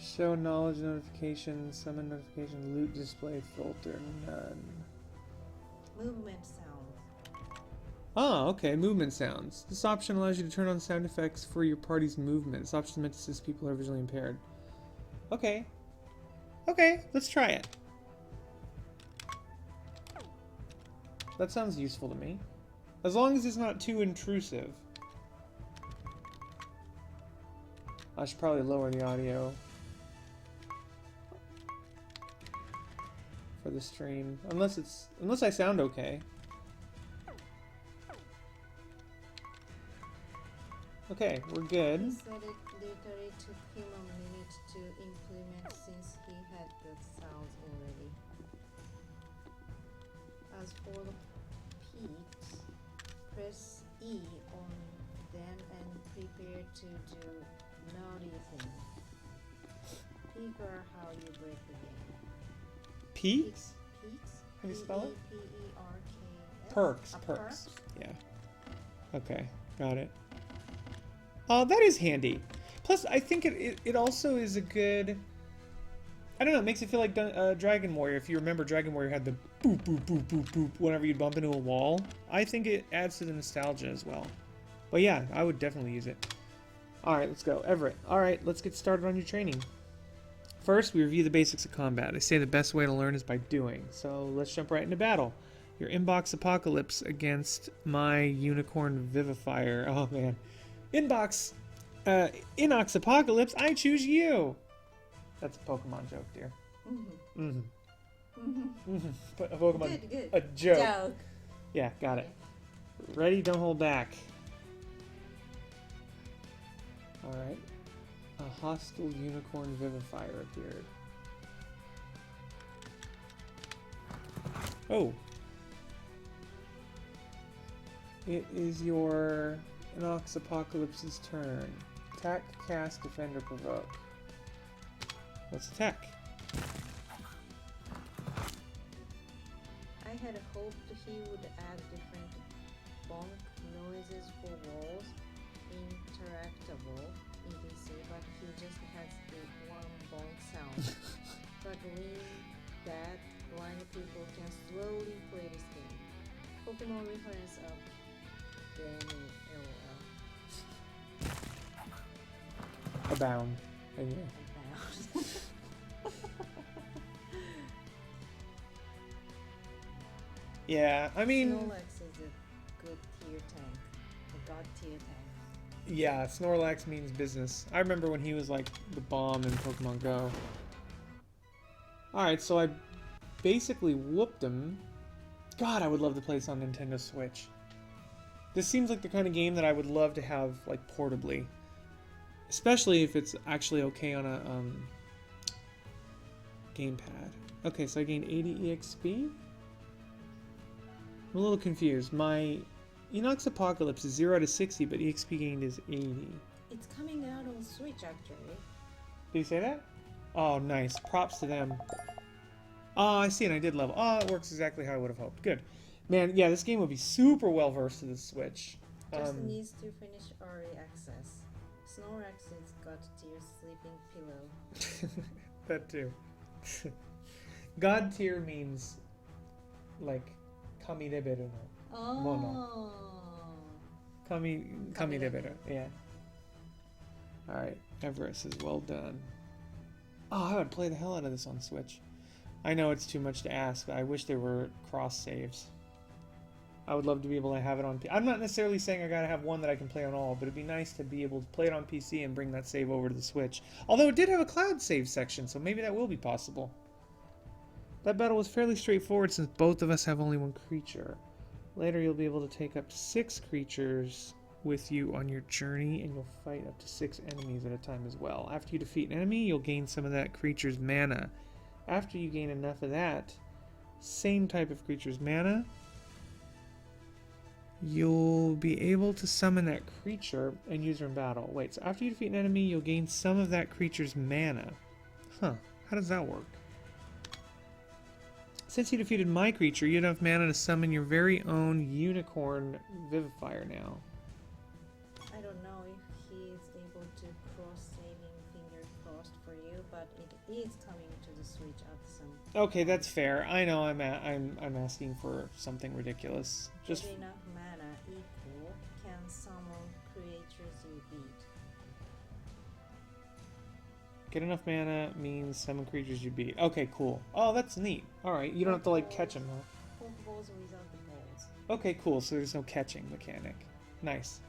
Show knowledge notification, summon notification, loot display, filter, none. Movement sounds. Ah, okay, movement sounds. This option allows you to turn on sound effects for your party's movement. This option is meant to assist people who are visually impaired. Okay. Okay, let's try it. That sounds useful to me. As long as it's not too intrusive. I should probably lower the audio for the stream. Unless I sound okay. Okay, we're good. He said it literally took him a minute to implement since he had the sounds already. As for the peaks, press E on them and prepare to do naughty things. Peak are how you break the game. Peaks? Peaks? How do you spell it? P-E-P-E-R-K-S? Perks. Perks? Perks. Yeah. Okay, got it. Oh, that is handy. Plus, I think it also is a good... I don't know, it makes it feel like Dragon Warrior. If you remember, Dragon Warrior had the boop, boop, boop, boop, boop whenever you'd bump into a wall. I think it adds to the nostalgia as well. But yeah, I would definitely use it. Alright, let's go. Everett. Alright, let's get started on your training. First, we review the basics of combat. They say the best way to learn is by doing. So let's jump right into battle. Your inbox apocalypse against my unicorn vivifier. Oh man. Inox Apocalypse, I choose you! That's a Pokemon joke, dear. Mm-hmm. Mm-hmm. Mm-hmm. Mm-hmm. But a Pokemon... Good, good. A joke. Joke. Yeah, got it. Ready? Don't hold back. Alright. A hostile unicorn vivifier appeared. Oh. It is your Inox Apocalypse's turn. Attack, cast, defend, or provoke. Let's attack. I had hoped he would add different bonk noises for walls, interactable, etc., but he just has the one bonk sound. But knowing that blind people can slowly play this game. Pokemon reference of Danny LOL. Abound. Anyway. About. Yeah, I mean... Snorlax is a good tier tank. A god tier tank. Yeah, Snorlax means business. I remember when he was like the bomb in Pokemon Go. Alright, so I basically whooped him. God, I would love to play this on Nintendo Switch. This seems like the kind of game that I would love to have like portably. Especially if it's actually okay on a gamepad. Okay, so I gained 80 EXP? I'm a little confused. My Enox Apocalypse is 0 to 60, but EXP gained is 80. It's coming out on Switch actually. Did you say that? Oh, nice. Props to them. Oh, I see, and I did level. Oh, it works exactly how I would have hoped. Good. Man, yeah, this game would be super well versed to the Switch. Just needs to finish early access. Snorlax has got tier sleeping pillow. That too. God tier means like kami deberu no. Oh. Mono. Kami deberu. Yeah. Alright, Everest is well done. Oh, I would play the hell out of this on Switch. I know it's too much to ask, but I wish there were cross saves. I would love to be able to have it on I'm not necessarily saying I gotta have one that I can play on all, but it'd be nice to be able to play it on PC and bring that save over to the Switch. Although it did have a cloud save section, so maybe that will be possible. That battle was fairly straightforward since both of us have only one creature. Later you'll be able to take up to 6 creatures with you on your journey, and you'll fight up to 6 enemies at a time as well. After you defeat an enemy, you'll gain some of that creature's mana. After you gain enough of that same type of creature's mana, you'll be able to summon that creature and use her in battle. Wait, so after you defeat an enemy, you'll gain some of that creature's mana. Huh, how does that work? Since you defeated my creature, you have mana to summon your very own Unicorn Vivifier now. I don't know if he is able to cross-saving finger crossed for you, but it is coming to the Switch at some. Okay, that's fair. I know I'm asking for something ridiculous. Just Get enough mana equal can summon creatures you beat. get enough mana means summon creatures you beat. Okay, cool. Oh, that's neat. Alright, you don't have to like catch them, huh? Pokeballs without the balls. Okay, cool. So there's no catching mechanic. Nice.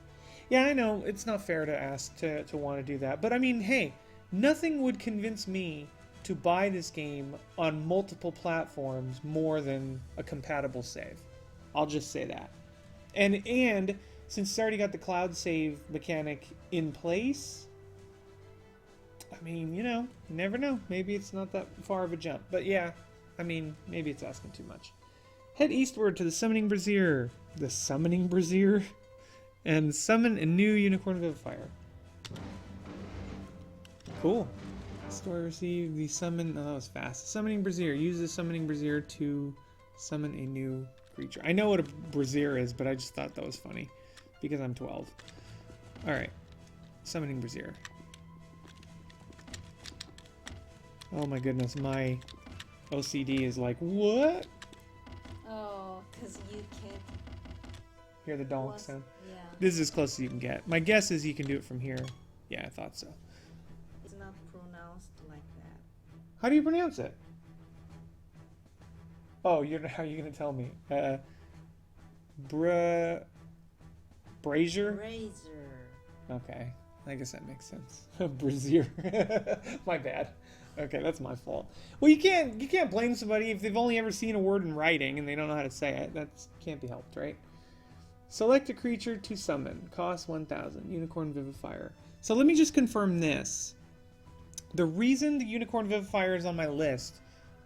Yeah, I know. It's not fair to ask to want to do that. But I mean, hey, nothing would convince me to buy this game on multiple platforms more than a compatible save. I'll just say that. And since it's already got the cloud save mechanic in place, I mean, you know, you never know. Maybe it's not that far of a jump. But yeah, I mean, maybe it's asking too much. Head eastward to the Summoning Brazier. The Summoning Brazier? And summon a new Unicorn Vivifier. Cool. Story received the summon... Oh, that was fast. Summoning Brazier. Use the Summoning Brazier to summon a new creature. I know what a Brazier is, but I just thought that was funny. Because I'm 12. Alright. Summoning Brazier. Oh my goodness, my OCD is like, what? Oh, because you can't. Hear the donk sound? Yeah. This is as close as you can get. My guess is you can do it from here. Yeah, I thought so. It's not pronounced like that. How do you pronounce it? Oh, how are you going to tell me? Brazier? Razor. Okay, I guess that makes sense. Brazier. My bad. Okay, that's my fault. Well, you can't blame somebody if they've only ever seen a word in writing and they don't know how to say it. That can't be helped, right? Select a creature to summon. Cost 1,000. Unicorn Vivifier. So let me just confirm this. The reason the Unicorn Vivifier is on my list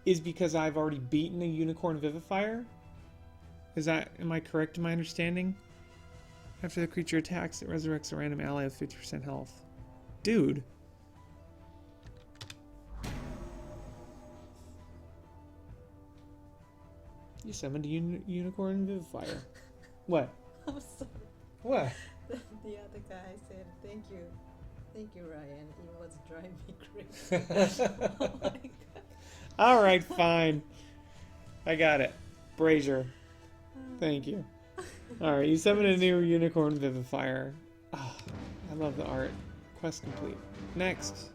is because I've already beaten a Unicorn Vivifier. Am I correct in my understanding? After the creature attacks, it resurrects a random ally with 50% health. dude. You summoned a unicorn vivifier. What? I'm sorry. What? The other guy said, "Thank you, Ryan." It was driving me crazy. Oh my god. All right, fine. I got it. Brazier. Thank you. All right, you summon a new unicorn vivifier. Oh, I love the art. Quest complete. Next.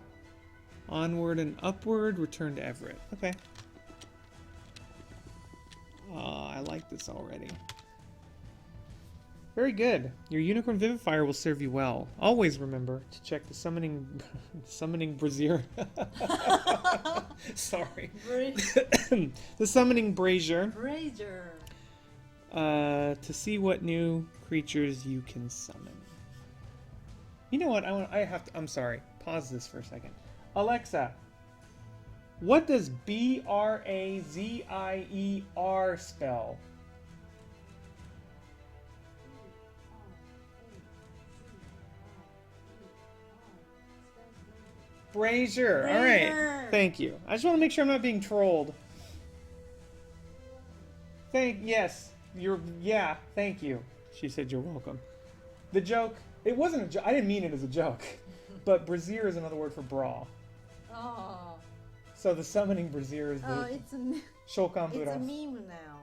Onward and upward. Return to Everett. Okay. I like this already. Very good. Your unicorn vivifier will serve you well. Always remember to check the summoning brazier. Sorry. The summoning brazier. To see what new creatures you can summon. You know what? I'm sorry. Pause this for a second. Alexa, what does B-R-A-Z-I-E-R spell? Brazier. All right. Thank you. I just want to make sure I'm not being trolled. Yes. Thank you. She said you're welcome. The joke, it wasn't a joke. I didn't mean it as a joke. But brazier is another word for bra. Oh. So the summoning brazier is the It's a Shokan Buddha. It's a meme now.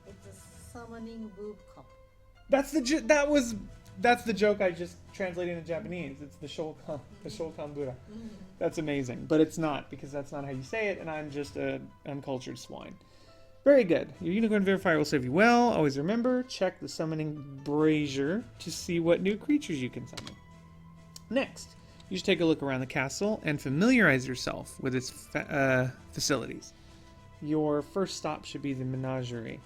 It's a summoning boob cup. That's the joke I just translated into Japanese. It's the Shokan Buddha. Mm-hmm. That's amazing, but it's not, because that's not how you say it, and I'm just a uncultured swine. Very good. Your unicorn verifier will serve you well. Always remember, check the summoning brazier to see what new creatures you can summon. Next, you should take a look around the castle and familiarize yourself with its facilities. Your first stop should be the menagerie.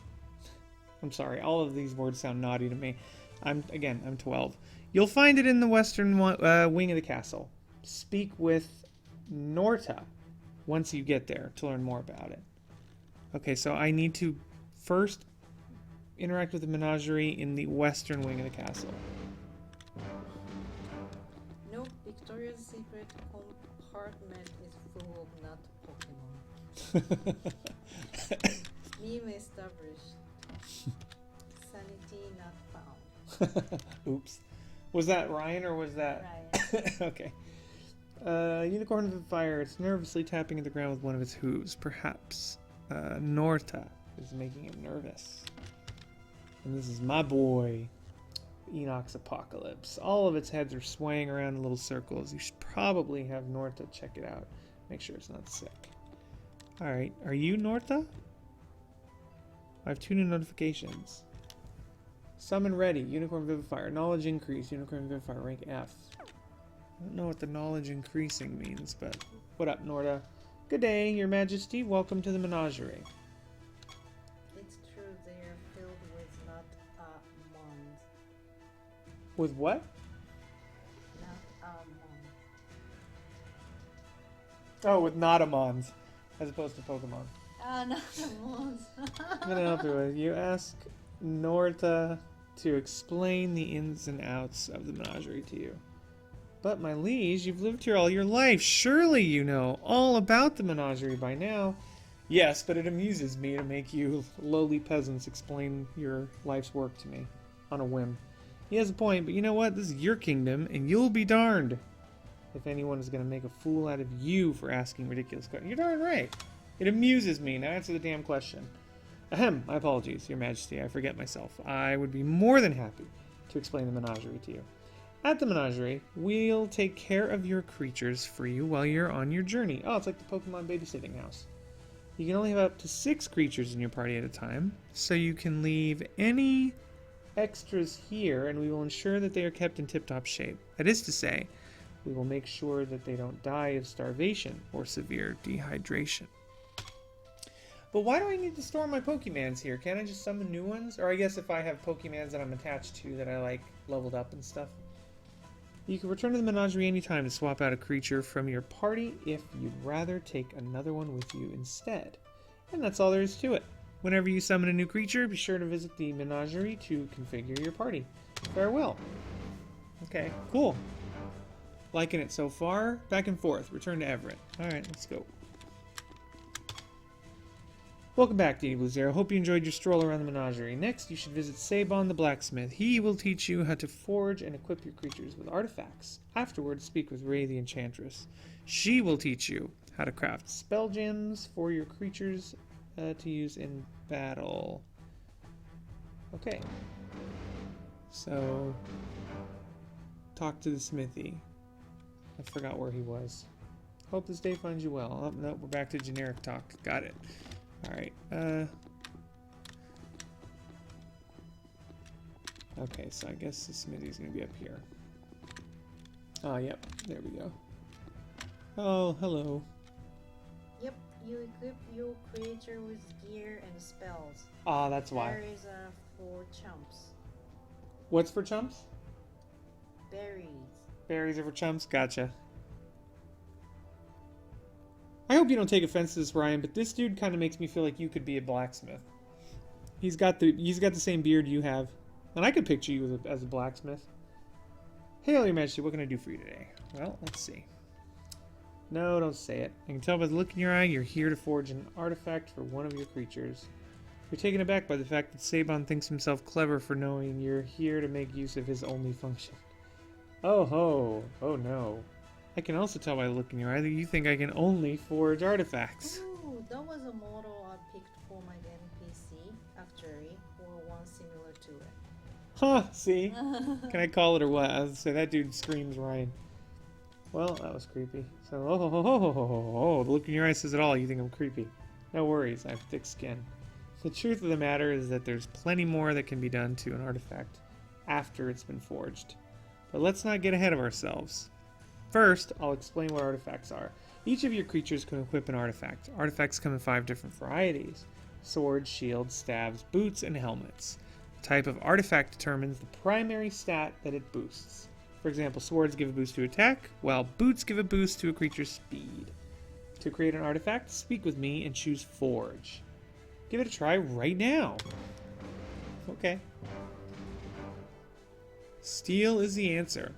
I'm sorry, all of these words sound naughty to me. I'm 12. You'll find it in the western wing of the castle. Speak with Norta once you get there to learn more about it. Okay, so I need to first interact with the menagerie in the western wing of the castle. No, Victoria's Secret compartment is full of nut Pokemon. Meme established. Sanity not found. Oops. Was that Ryan or was that... Ryan. Okay. Unicorn of Fire. It's nervously tapping at the ground with one of its hooves. Perhaps Norta is making it nervous. And this is my boy, Enoch's Apocalypse. All of its heads are swaying around in little circles. You should probably have Norta check it out. Make sure it's not sick. Alright, are you Norta? I have 2 new notifications. Summon ready, Unicorn Vivifier. Knowledge increase, Unicorn Vivifier, rank F. I don't know what the knowledge increasing means, but what up, Norta? Good day, Your Majesty. Welcome to the menagerie. It's true, they are filled with not mons. With what? Not mons. Oh, with Notamons, as opposed to Pokemon. Not mons. I'm gonna help you with. You ask Norta to explain the ins and outs of the menagerie to you. But my liege, you've lived here all your life. Surely you know all about the menagerie by now. Yes, but it amuses me to make you lowly peasants explain your life's work to me on a whim. He has a point, but you know what? This is your kingdom, and you'll be darned if anyone is going to make a fool out of you for asking ridiculous questions. You're darn right. It amuses me. Now answer the damn question. Ahem, my apologies, Your Majesty. I forget myself. I would be more than happy to explain the menagerie to you. At the menagerie, we'll take care of your creatures for you while you're on your journey. Oh, it's like the Pokemon babysitting house. You can only have up to 6 creatures in your party at a time, so you can leave any extras here, and we will ensure that they are kept in tip-top shape. That is to say, we will make sure that they don't die of starvation or severe dehydration. But why do I need to store my Pokemans here? Can't I just summon new ones? Or I guess if I have Pokemans that I'm attached to that I like leveled up and stuff. You can return to the menagerie anytime to swap out a creature from your party if you'd rather take another one with you instead. And that's all there is to it. Whenever you summon a new creature, be sure to visit the menagerie to configure your party. Farewell. Okay, cool. Liking it so far. Back and forth. Return to Everett. Alright, let's go. Welcome back, Dini Blue Zero. Hope you enjoyed your stroll around the menagerie. Next, you should visit Sabon the blacksmith. He will teach you how to forge and equip your creatures with artifacts. Afterwards, speak with Ray the enchantress. She will teach you how to craft spell gems for your creatures to use in battle. Okay. So, talk to the smithy. I forgot where he was. Hope this day finds you well. Oh, no, we're back to generic talk. Got it. Alright, okay, so I guess the smithy's gonna be up here. Oh, yep, there we go. Oh, hello. Yep, you equip your creature with gear and spells. Ah, that's why. Berries are for chumps. What's for chumps? Berries. Berries are for chumps? Gotcha. I hope you don't take offense to this, Ryan, but this dude kind of makes me feel like you could be a blacksmith. He's got the same beard you have, and I could picture you as a blacksmith. Hail, Your Majesty, what can I do for you today? Well, let's see. No, don't say it. I can tell by the look in your eye you're here to forge an artifact for one of your creatures. You're taken aback by the fact that Sabon thinks himself clever for knowing you're here to make use of his only function. Oh ho! Oh no. I can also tell by the look in your eye that you think I can only forge artifacts. Ooh, that was a model I picked for my NPC, actually, or one similar to it. Huh, see? Can I call it or what? I was say that dude screams Ryan. Well, that was creepy. So, the look in your eye says it all. You think I'm creepy. No worries, I have thick skin. The truth of the matter is that there's plenty more that can be done to an artifact after it's been forged. But let's not get ahead of ourselves. First, I'll explain what artifacts are. Each of your creatures can equip an artifact. Artifacts come in 5 different varieties: swords, shields, staves, boots, and helmets. The type of artifact determines the primary stat that it boosts. For example, swords give a boost to attack, while boots give a boost to a creature's speed. To create an artifact, speak with me and choose Forge. Give it a try right now. Okay. Steel is the answer.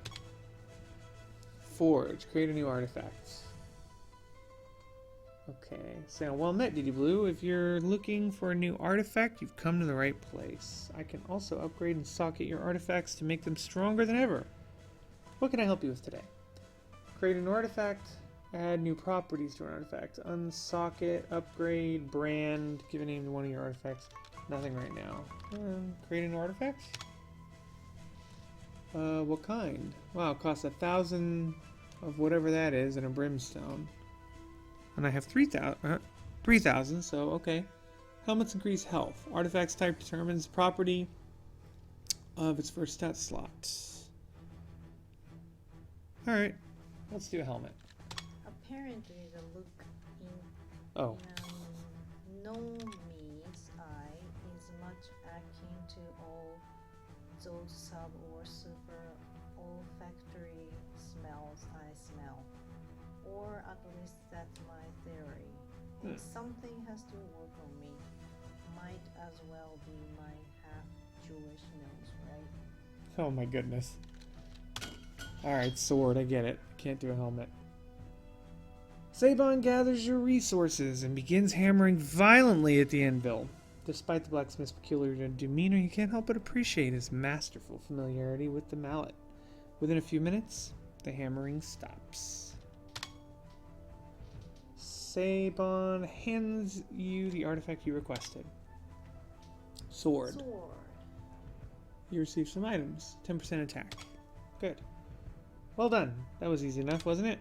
Forge. Create a new artifact. Okay. So, well met, DD Blue. If you're looking for a new artifact, you've come to the right place. I can also upgrade and socket your artifacts to make them stronger than ever. What can I help you with today? Create an artifact. Add new properties to an artifact. Unsocket, upgrade, brand. Give a name to one of your artifacts. Nothing right now. Create an artifact? What kind? Wow, it costs 1,000 of whatever that is and a brimstone. And I have 3,000, so okay. Helmets increase health. Artifacts type determines property of its first stat slot. Alright, let's do a helmet. Apparently, the look Oh. in Nomi's eye is much akin to all those sub or super olfactory smells I smell. Or at least that's my theory. If something has to work on me, might as well be my half-Jewish nose, right? Oh my goodness. Alright, sword, I get it. Can't do a helmet. Sabon gathers your resources and begins hammering violently at the anvil. Despite the blacksmith's peculiar demeanor, you can't help but appreciate his masterful familiarity with the mallet. Within a few minutes, the hammering stops. Sabon hands you the artifact you requested. Sword. You receive some items. 10% attack. Good. Well done. That was easy enough, wasn't it?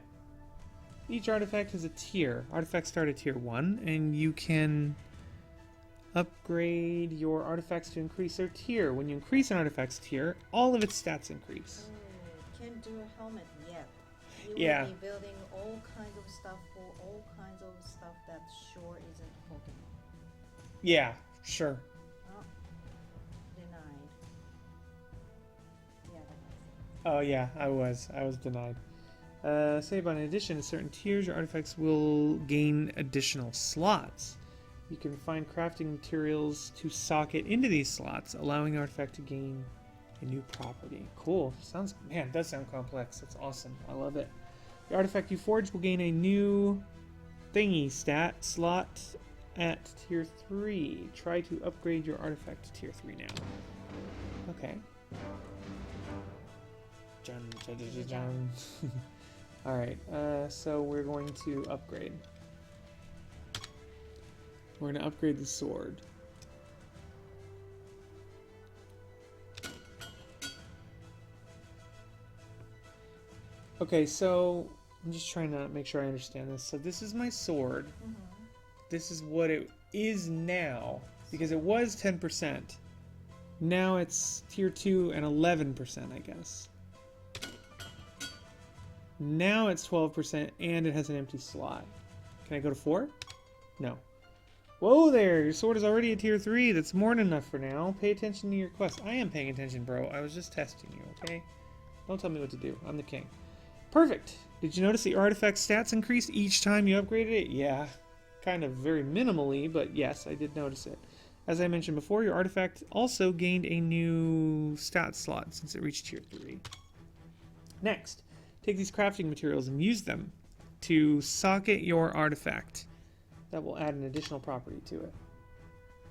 Each artifact has a tier. Artifacts start at tier 1, and you can upgrade your artifacts to increase their tier. When you increase an artifact's tier, all of its stats increase. Can't do a helmet yet. You Yeah. will be building all kinds of stuff for all kinds of stuff that sure isn't Pokemon. Yeah, sure. Oh, denied. Yeah, Oh yeah, I was denied. Sabon, in addition to certain tiers, your artifacts will gain additional slots. You can find crafting materials to socket into these slots, allowing the artifact to gain a new property. Cool. Sounds, man, it does sound complex. That's awesome. I love it. The artifact you forge will gain a new thingy stat slot at tier 3. Try to upgrade your artifact to tier 3 now. Okay. Alright, so we're going to upgrade. We're going to upgrade the sword. Okay, so I'm just trying to make sure I understand this. So this is my sword. Mm-hmm. This is what it is now, because it was 10%. Now it's tier 2 and 11%, I guess. Now it's 12% and it has an empty slot. Can I go to 4? No. Whoa there! Your sword is already a tier 3. That's more than enough for now. Pay attention to your quest. I am paying attention, bro. I was just testing you, okay? Don't tell me what to do. I'm the king. Perfect! Did you notice the artifact stats increased each time you upgraded it? Yeah. Kind of very minimally, but yes, I did notice it. As I mentioned before, your artifact also gained a new stat slot since it reached tier 3. Next, take these crafting materials and use them to socket your artifact. That will add an additional property to it.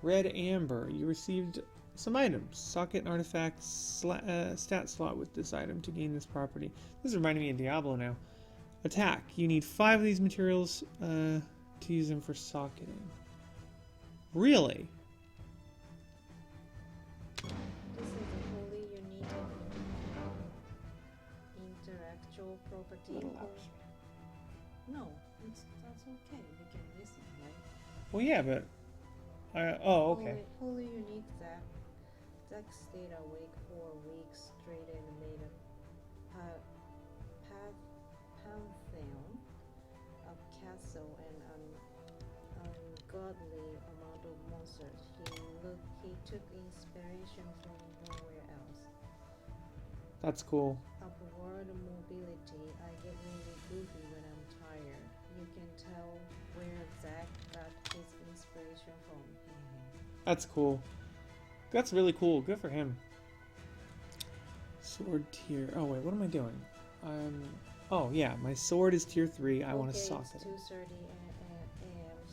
Red Amber, you received some items. Socket an artifact stat slot with this item to gain this property. This is reminding me of Diablo now. Attack, you need 5 of these materials to use them for socketing. Really? This is a wholly unique intellectual property. No, that's okay. We can listen, right? Well, yeah, but... oh, okay. Wholly unique Zack stayed awake for weeks straight and made a pantheon, a castle, and an ungodly amount of monsters. He took inspiration from nowhere else. That's cool. Upward mobility. I get really goofy when I'm tired. You can tell where Zack got his inspiration from. That's cool. That's really cool. Good for him. Sword tier. Oh, wait. What am I doing? Oh, yeah. My sword is tier 3. I want to socket it. It's 2:30 a.m.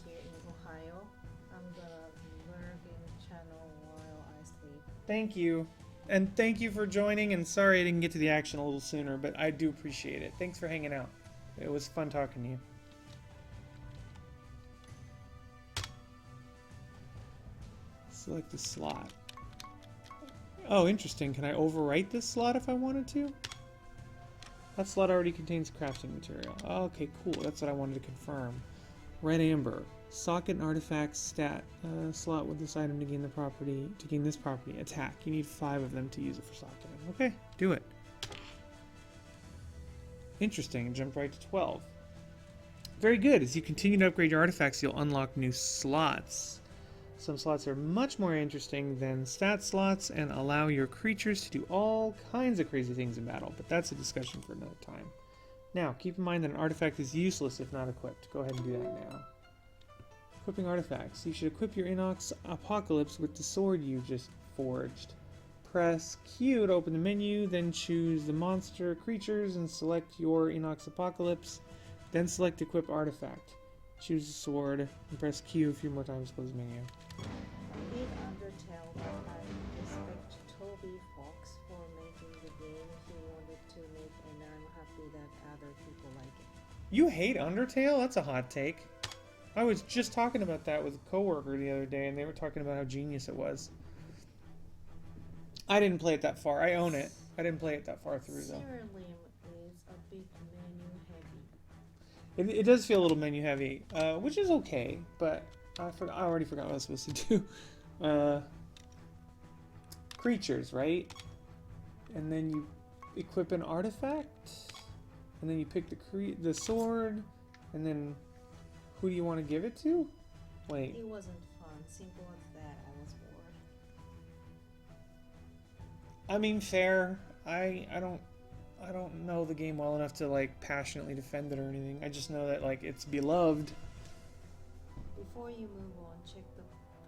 here in Ohio. I'm gonna lurk in the channel while I sleep. Thank you. And thank you for joining. And sorry I didn't get to the action a little sooner, but I do appreciate it. Thanks for hanging out. It was fun talking to you. Select the slot. Oh, interesting. Can I overwrite this slot if I wanted to? That slot already contains crafting material. Okay, cool. That's what I wanted to confirm. Red Amber. Socket an artifact stat slot with this item to gain the property. To gain this property. Attack. You need 5 of them to use it for socketing. Okay, do it. Interesting. Jump right to 12. Very good. As you continue to upgrade your artifacts, you'll unlock new slots. Some slots are much more interesting than stat slots and allow your creatures to do all kinds of crazy things in battle, but that's a discussion for another time. Now, keep in mind that an artifact is useless if not equipped. Go ahead and do that now. Equipping artifacts. You should equip your Inox Apocalypse with the sword you just forged. Press Q to open the menu, then choose the monster creatures and select your Inox Apocalypse, then select Equip Artifact. Choose the sword and press Q a few more times to close the menu. I hate Undertale, but I respect Toby Fox for making the game he wanted to make, and I'm happy that other people like it. You hate Undertale? That's a hot take. I was just talking about that with a coworker the other day, and they were talking about how genius it was. I didn't play it that far. I own it. I didn't play it that far through, though. Siralim is a bit menu heavy. It does feel a little menu heavy, which is okay, but I already forgot what I was supposed to do. Creatures, right? And then you equip an artifact, and then you pick the sword, and then who do you want to give it to? Wait. It wasn't fun. Simple as that. I was bored. I mean, fair. I don't know the game well enough to like passionately defend it or anything. I just know that like it's beloved. Before you move on, check the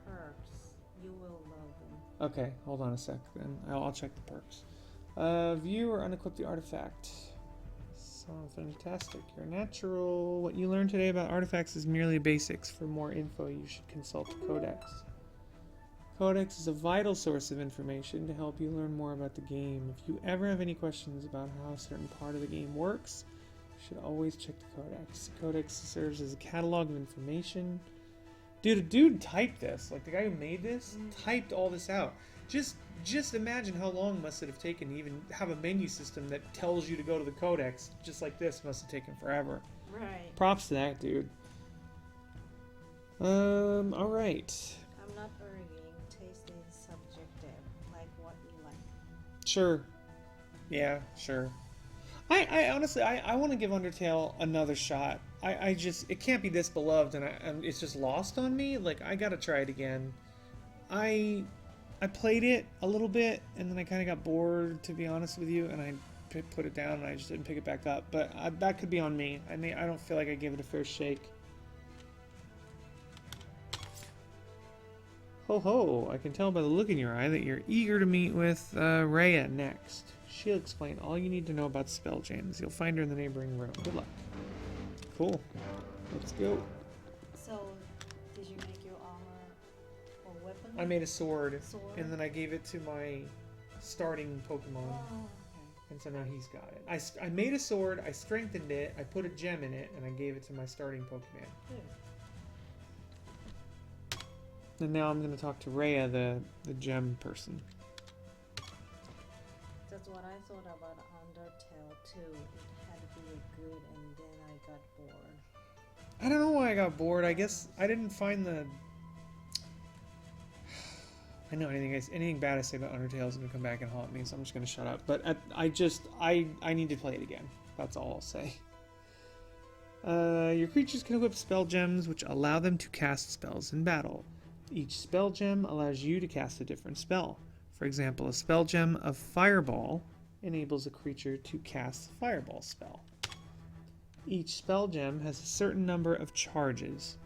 perks. You will love them. Okay, hold on a sec then. I'll check the perks. View or unequip the artifact. So fantastic. You're natural. What you learned today about artifacts is merely basics. For more info, you should consult the Codex. Codex is a vital source of information to help you learn more about the game. If you ever have any questions about how a certain part of the game works, you should always check the Codex. The Codex serves as a catalog of information. Dude, a dude typed this. Like, the guy who made this typed all this out. Just imagine how long must it have taken to even have a menu system that tells you to go to the Codex. Just like this must have taken forever. Right. Props to that dude. Alright. I'm not arguing. Taste is subjective. Like what you like. Sure. Yeah, sure. I honestly, I want to give Undertale another shot. I just, it can't be this beloved, and it's just lost on me. Like, I gotta try it again. I played it a little bit, and then I kind of got bored, to be honest with you, and I put it down, and I just didn't pick it back up. But that could be on me. I don't feel like I gave it a fair shake. Ho ho! I can tell by the look in your eye that you're eager to meet with Rhea next. She'll explain all you need to know about spell gems. You'll find her in the neighboring room. Good luck. Cool. Let's go. So, did you make your armor or weapon? I made a sword, Sword? and then I gave it to my starting Pokemon, Oh, okay. and so now he's got it. I made a sword, I strengthened it, I put a gem in it, and I gave it to my starting Pokemon. Good. And now I'm going to talk to Rhea, the gem person. That's what I thought about Undertale too. It had to be good, and then I got bored. I don't know why I got bored. I guess I didn't find the... I know anything bad I say about Undertale is going to come back and haunt me, so I'm just going to shut up. But I need to play it again. That's all I'll say. Your creatures can equip spell gems, which allow them to cast spells in battle. Each spell gem allows you to cast a different spell. For example, a spell gem of Fireball enables a creature to cast a Fireball spell. Each spell gem has a certain number of charges.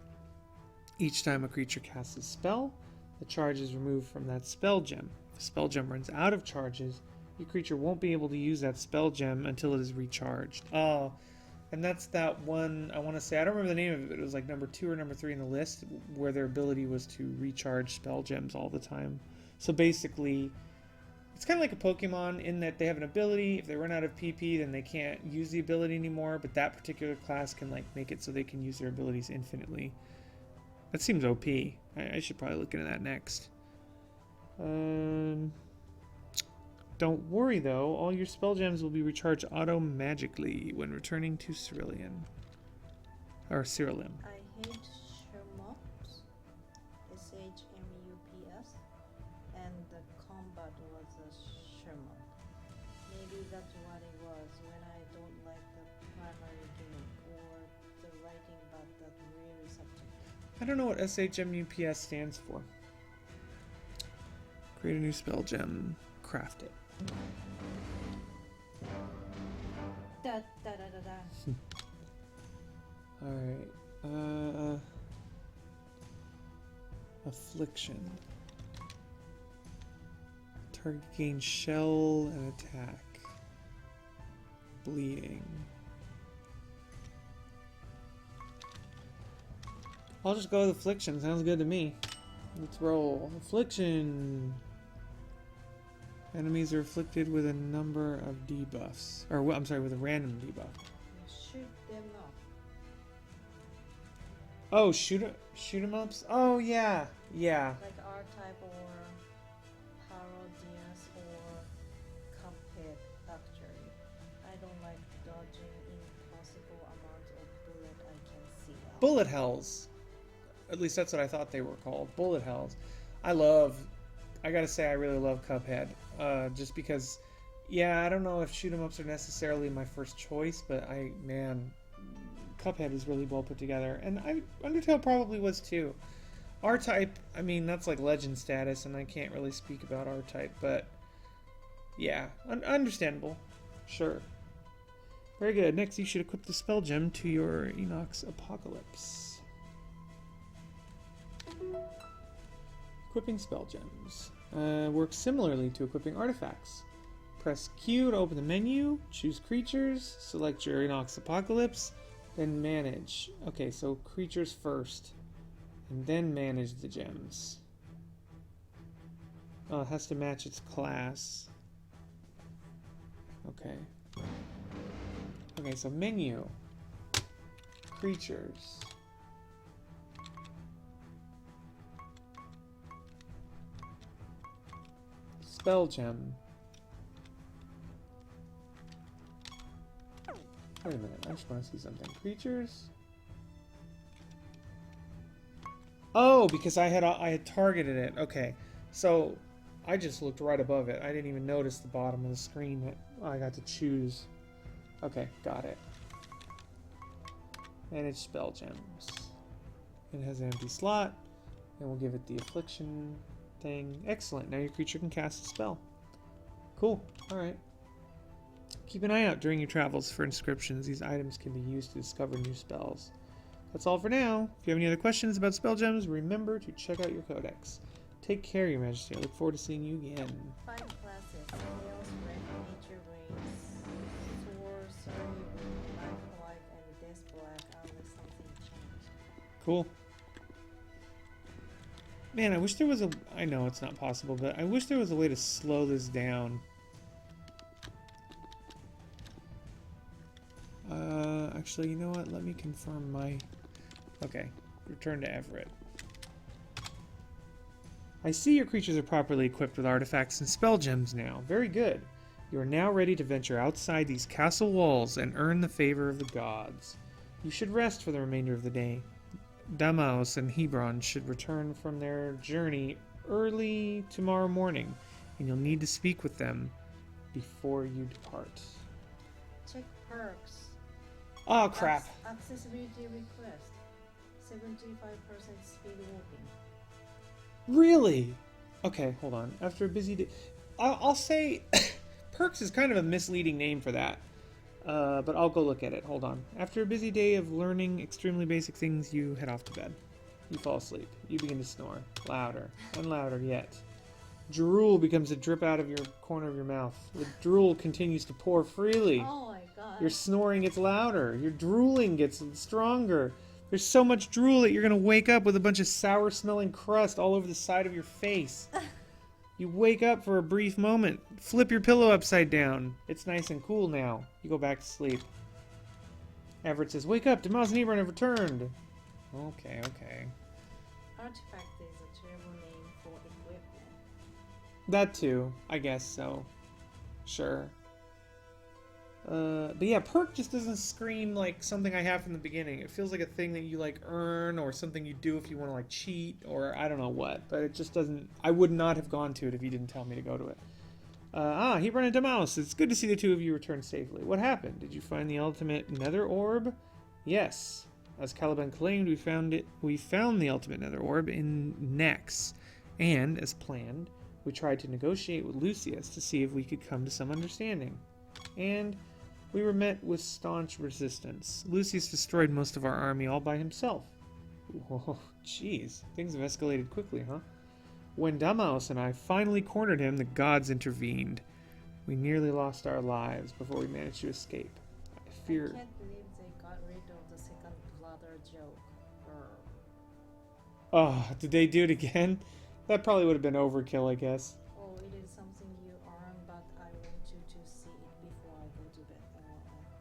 Each time a creature casts a spell, the charge is removed from that spell gem. If a spell gem runs out of charges, your creature won't be able to use that spell gem until it is recharged. Oh, and that's that one, I want to say, I don't remember the name of it, it was like number 2 or number 3 in the list, where their ability was to recharge spell gems all the time. So basically, it's kind of like a Pokemon in that they have an ability. If they run out of PP, then they can't use the ability anymore, but that particular class can like make it so they can use their abilities infinitely. That seems OP. I should probably look into that next. Don't worry though, all your spell gems will be recharged auto-magically when returning to Siralim. Or Siralim. I hate shmups. SHMUPS. And the combat was a shmup. Maybe that's what it was when I don't like the primary gimmick or the writing, but that's really subjective. I don't know what SHMUPS stands for. Create a new spell gem. Craft it. Da da da da da. Alright. Affliction. Target gains shell and attack. Bleeding. I'll just go with Affliction. Sounds good to me. Let's roll. Affliction. Enemies are afflicted with a number of debuffs. Or, I'm sorry, with a random debuff. Shoot them up. Oh, shoot 'em ups? Oh, yeah. Yeah. Like R-Type or Parodius or Cuphead Factory. I don't like dodging impossible amounts of bullet I can see out. Bullet hells. At least that's what I thought they were called. Bullet hells. I gotta say, I really love Cuphead. Just because, yeah, I don't know if shoot 'em ups are necessarily my first choice, but Cuphead is really well put together. And Undertale probably was too. R-Type, I mean, that's like legend status, and I can't really speak about R-Type, but yeah, understandable. Sure. Very good. Next, you should equip the spell gem to your Enoch's Apocalypse. Equipping spell gems. works similarly to equipping artifacts. Press Q to open the menu, choose creatures, select Jurinox Apocalypse, then manage. Okay, so creatures first, and then manage the gems. Oh, it has to match its class. Okay. Okay, so menu. Creatures. Spell gem. Wait a minute, I just want to see something. Creatures? Oh, because I had targeted it. Okay, so I just looked right above it. I didn't even notice the bottom of the screen that I got to choose. Okay, got it. Manage spell gems. It has an empty slot, and we'll give it the affliction thing. Excellent. Now your creature can cast a spell. Cool. All right. Keep an eye out during your travels for inscriptions. These items can be used to discover new spells. That's all for now. If you have any other questions about spell gems, remember to check out your codex. Take care, Your Majesty. I look forward to seeing you again. 5 classes. Males, red, nature race, sorcery, life white, and death black, unless something changed. Cool. Man, I wish there was a... I know it's not possible, but I wish there was a way to slow this down. Actually, you know what? Let me confirm my... Okay. Return to Everett. I see your creatures are properly equipped with artifacts and spell gems now. Very good. You are now ready to venture outside these castle walls and earn the favor of the gods. You should rest for the remainder of the day. Damaos and Hebron should return from their journey early tomorrow morning, and you'll need to speak with them before you depart. Check perks. Oh, crap. Accessibility request. 75% speed walking. Really? Okay, hold on. After a busy day... I'll say... Perks is kind of a misleading name for that. But I'll go look at it. Hold on. After a busy day of learning extremely basic things, you head off to bed. You fall asleep. You begin to snore. Louder and louder yet. Drool becomes a drip out of your corner of your mouth. The drool continues to pour freely. Oh my god. Your snoring gets louder. Your drooling gets stronger. There's so much drool that you're going to wake up with a bunch of sour-smelling crust all over the side of your face. You wake up for a brief moment. Flip your pillow upside down. It's nice and cool now. You go back to sleep. Everett says, "Wake up, Damaos and Hebron have returned." Okay. Artifact is a terrible name for equipment. That too. I guess so. Sure. But yeah, perk just doesn't scream like something I have from the beginning. It feels like a thing that you like earn, or something you do if you want to like cheat, or I don't know what. But it just doesn't... I would not have gone to it if you didn't tell me to go to it. Hebron and Damaos, it's good to see the two of you return safely. What happened? Did you find the ultimate nether orb? Yes. As Caliban claimed, we found the ultimate nether orb in Nex. And, as planned, we tried to negotiate with Lucius to see if we could come to some understanding. And we were met with staunch resistance. Lucius destroyed most of our army all by himself. Whoa, jeez. Things have escalated quickly, huh? When Damaos and I finally cornered him, the gods intervened. We nearly lost our lives before we managed to escape. I fear... I can't believe they got rid of the second bladder joke. Oh, did they do it again? That probably would have been overkill, I guess. Oh, it is something you earn, but I want you to see it before I go to bed.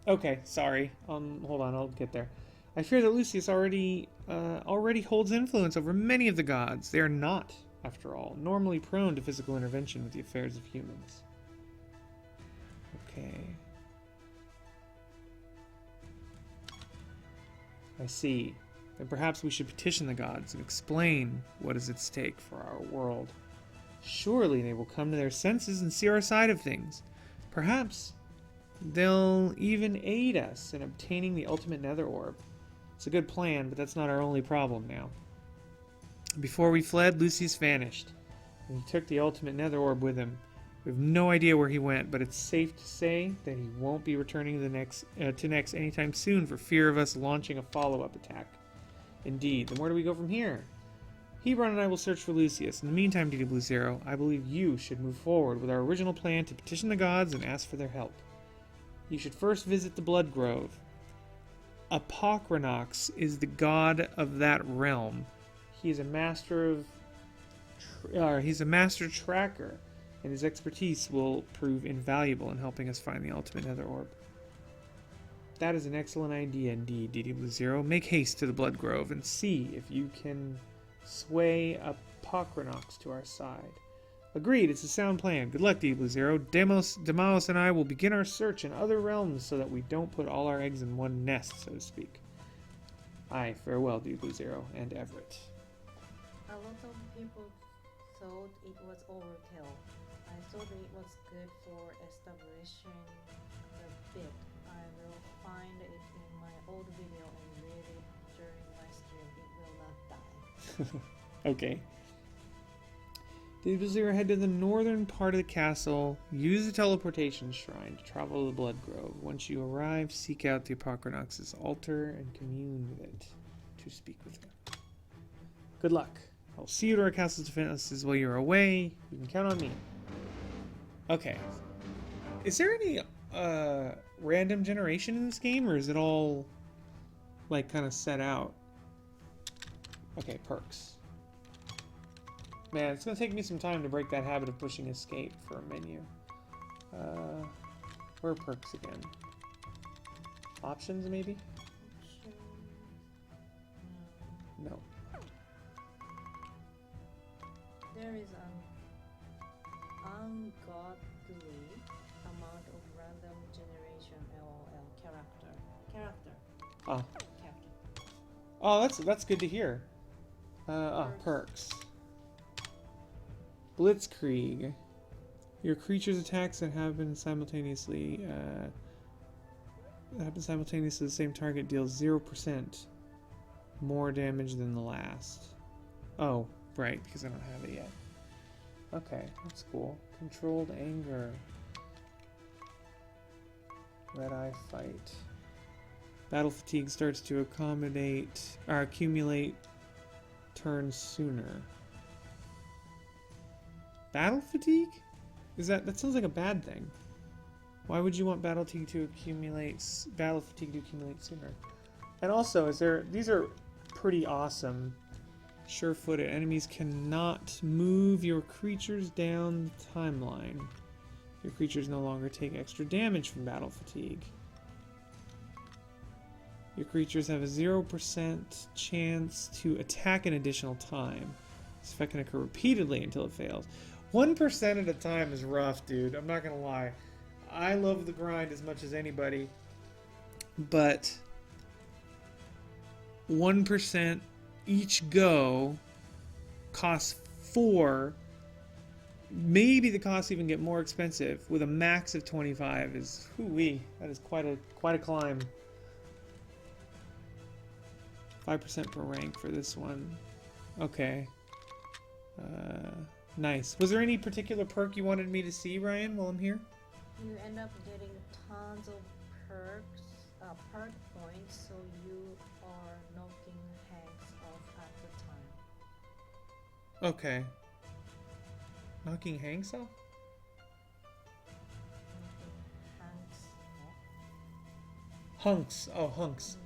Okay, sorry. Hold on, I'll get there. I fear that Lucius already holds influence over many of the gods. They are not, after all, normally prone to physical intervention with the affairs of humans. Okay. I see. Then perhaps we should petition the gods and explain what is at stake for our world. Surely they will come to their senses and see our side of things. Perhaps they'll even aid us in obtaining the ultimate nether orb. It's a good plan, but that's not our only problem now. Before we fled, Lucius vanished, and he took the ultimate nether orb with him. We have no idea where he went, but it's safe to say that he won't be returning to Nex anytime soon for fear of us launching a follow-up attack. Indeed. Then where do we go from here? Hebron and I will search for Lucius. In the meantime, DD Blue Zero, I believe you should move forward with our original plan to petition the gods and ask for their help. You should first visit the Blood Grove. Apocrynox is the god of that realm. He is a master tracker, and his expertise will prove invaluable in helping us find the ultimate nether orb. That is an excellent idea indeed, DD Blue Zero. Make haste to the Blood Grove and see if you can sway Apocrynox to our side. Agreed, it's a sound plan. Good luck, DD Blue Zero. Demos and I will begin our search in other realms so that we don't put all our eggs in one nest, so to speak. Aye, farewell, DD Blue Zero and Everett. A lot of people thought it was overkill. I thought it was good for establishing the bit. I will find it in my old video and read it during my stream. It will not die. Okay. DD Zero, head to the northern part of the castle. Use the teleportation shrine to travel to the Blood Grove. Once you arrive, seek out the Apocrynox's altar and commune with it to speak with him. Good luck. I'll see you at our castle's defenses while you're away. You can count on me. Okay. Is there any random generation in this game, or is it all like kind of set out? Okay, perks. Man, it's going to take me some time to break that habit of pushing escape for a menu. Where are perks again? Options, maybe? No. There is an ungodly amount of random generation LOL character. Oh. Captain. Oh, that's good to hear. Perks. Blitzkrieg. Your creature's attacks that happen simultaneously the same target deals 0% more damage than the last. Oh, right, because I don't have it yet. Okay, that's cool. Controlled anger. Red Eye fight. Battle fatigue starts to accumulate turns sooner. Battle fatigue? That sounds like a bad thing. Why would you want battle fatigue to accumulate sooner? And also, these are pretty awesome. Sure-footed enemies cannot move your creatures down the timeline. Your creatures no longer take extra damage from battle fatigue. Your creatures have a 0% chance to attack an additional time. This effect can occur repeatedly until it fails. 1% at a time is rough, dude. I'm not gonna lie. I love the grind as much as anybody, but 1% each go costs 4. Maybe the costs even get more expensive. With a max of 25 is hoo-wee. That is quite a climb. 5% per rank for this one. Okay. Nice. Was there any particular perk you wanted me to see, Ryan, while I'm here? You end up getting tons of perk points, so you are knocking Hanks off at the time. Okay. Knocking Hanks off? Knocking Hanks off. Hunks. Oh, hunks.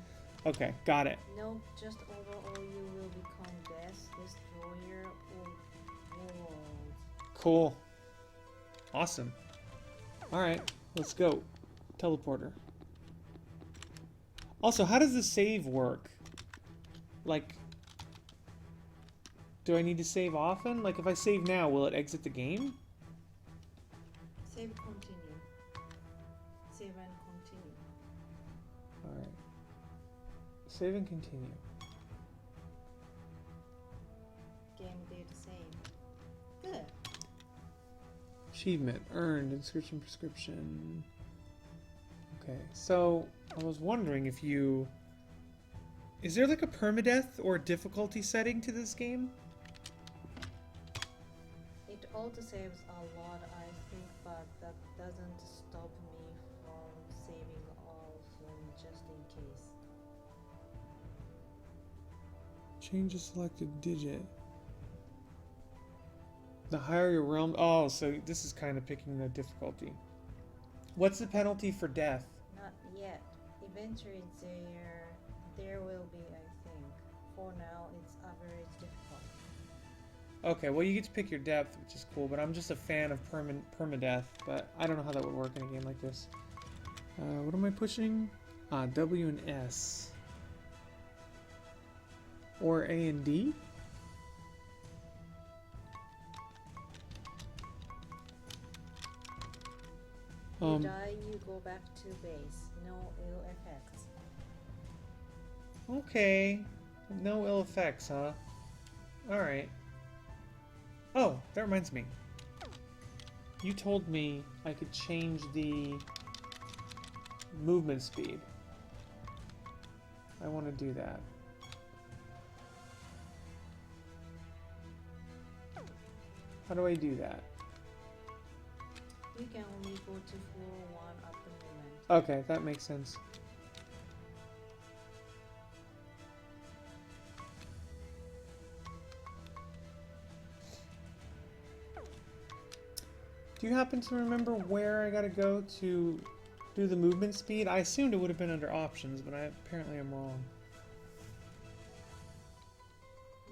Okay, got it. No, just overall you will become Death Destroyer of Worlds. Cool. Awesome. Alright, let's go. Teleporter. Also, how does the save work? Like, do I need to save often? Like, if I save now, will it exit the game? Save continue. Save and continue. Alright. Save and continue. Game did the same. Good. Achievement earned, inscription prescription. Okay, so I was wondering if you... Is there like a permadeath or difficulty setting to this game? It auto-saves a lot, I think, but that doesn't stop me from saving often just in case. Change a selected digit. The higher your realm... Oh, so this is kind of picking the difficulty. What's the penalty for death? Not yet. Eventually there will be, I think. For now, it's average difficult. Okay, well you get to pick your depth, which is cool, but I'm just a fan of permadeath, but I don't know how that would work in a game like this. What am I pushing? W and S. Or A and D? You die, you go back to base. No ill effects. Okay. No ill effects, huh? Alright. Oh, that reminds me. You told me I could change the movement speed. I want to do that. How do I do that? You can only go to floor 1 at the moment. Okay, that makes sense. Do you happen to remember where I gotta go to do the movement speed? I assumed it would have been under options, but apparently I'm wrong.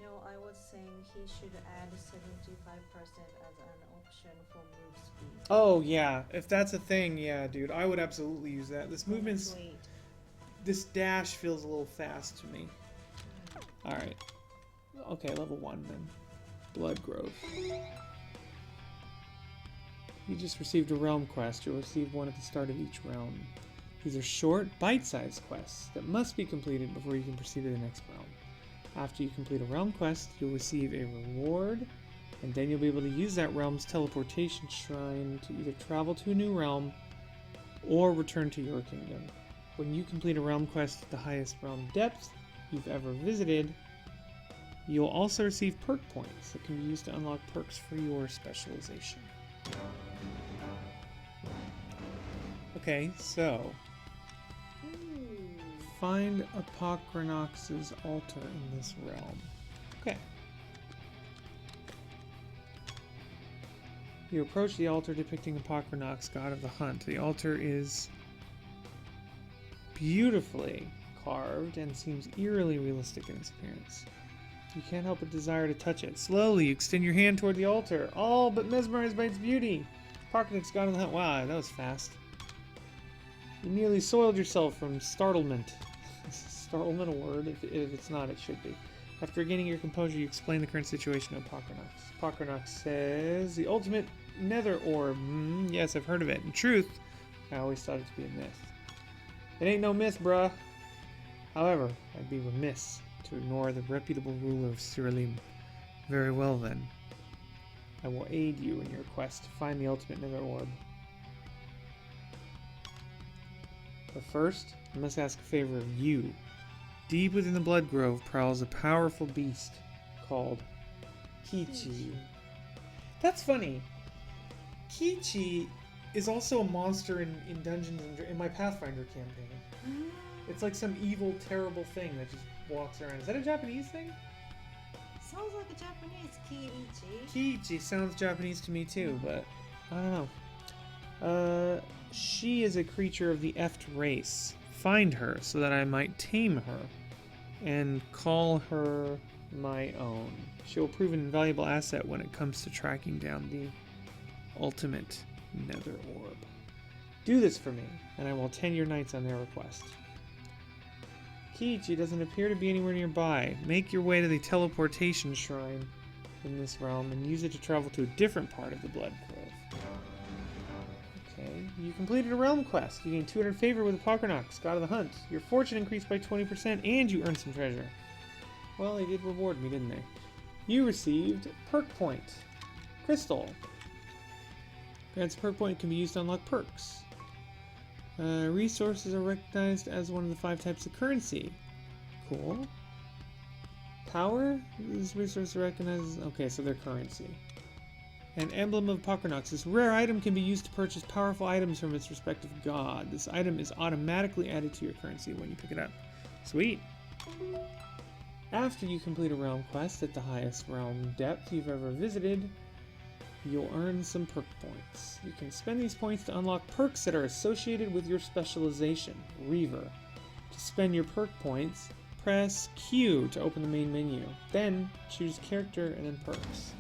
No, I was saying he should add 75% as an option for move speed. Oh yeah, if that's a thing, yeah, dude, I would absolutely use that. This dash feels a little fast to me. Alright. Okay, level 1 then. Blood Grove. You just received a realm quest. You'll receive one at the start of each realm. These are short, bite-sized quests that must be completed before you can proceed to the next realm. After you complete a realm quest, you'll receive a reward, and then you'll be able to use that realm's teleportation shrine to either travel to a new realm or return to your kingdom. When you complete a realm quest at the highest realm depth you've ever visited, you'll also receive perk points that can be used to unlock perks for your specialization. Okay, so find Apocrynox's altar in this realm. Okay. You approach the altar depicting Apocrynox, god of the hunt. The altar is beautifully carved and seems eerily realistic in its appearance. You can't help but desire to touch it. Slowly, you extend your hand toward the altar, all but mesmerized by its beauty. Apocrynox, god of the hunt. Wow, that was fast. You nearly soiled yourself from startlement. Is startlement a word? If it's not, it should be. After regaining your composure, you explain the current situation to Apocrynox. Apocrynox says, the ultimate nether orb. Yes, I've heard of it. In truth, I always thought it to be a myth. It ain't no myth, bruh. However, I'd be remiss to ignore the reputable ruler of Siralim. Very well then. I will aid you in your quest to find the ultimate nether orb. But first, I must ask a favor of you. Deep within the Blood Grove prowls a powerful beast called Kichi. That's funny. Kichi is also a monster in Dungeons and in my Pathfinder campaign. It's like some evil, terrible thing that just walks around. Is that a Japanese thing? Sounds like a Japanese Kiichi. Kichi sounds Japanese to me too, but I don't know. She is a creature of the Eft race. Find her so that I might tame her and call her my own. She will prove an invaluable asset when it comes to tracking down the ultimate nether orb. Do this for me, and I will attend your knights on their request. Kiichi doesn't appear to be anywhere nearby. Make your way to the teleportation shrine in this realm and use it to travel to a different part of the Blood Grove. Okay, you completed a realm quest. You gained 200 favor with Apocrynox, god of the hunt. Your fortune increased by 20% and you earned some treasure. Well, they did reward me, didn't they? You received perk point. Crystal. Grants a perk point can be used to unlock perks. Resources are recognized as one of the 5 types of currency. Cool. Power? These resources are recognized as... Okay, so they're currency. An emblem of Apocrynox. This rare item can be used to purchase powerful items from its respective god. This item is automatically added to your currency when you pick it up. Sweet. After you complete a realm quest at the highest realm depth you've ever visited, you'll earn some perk points. You can spend these points to unlock perks that are associated with your specialization, Reaver. To spend your perk points, press Q to open the main menu. Then choose character and then perks.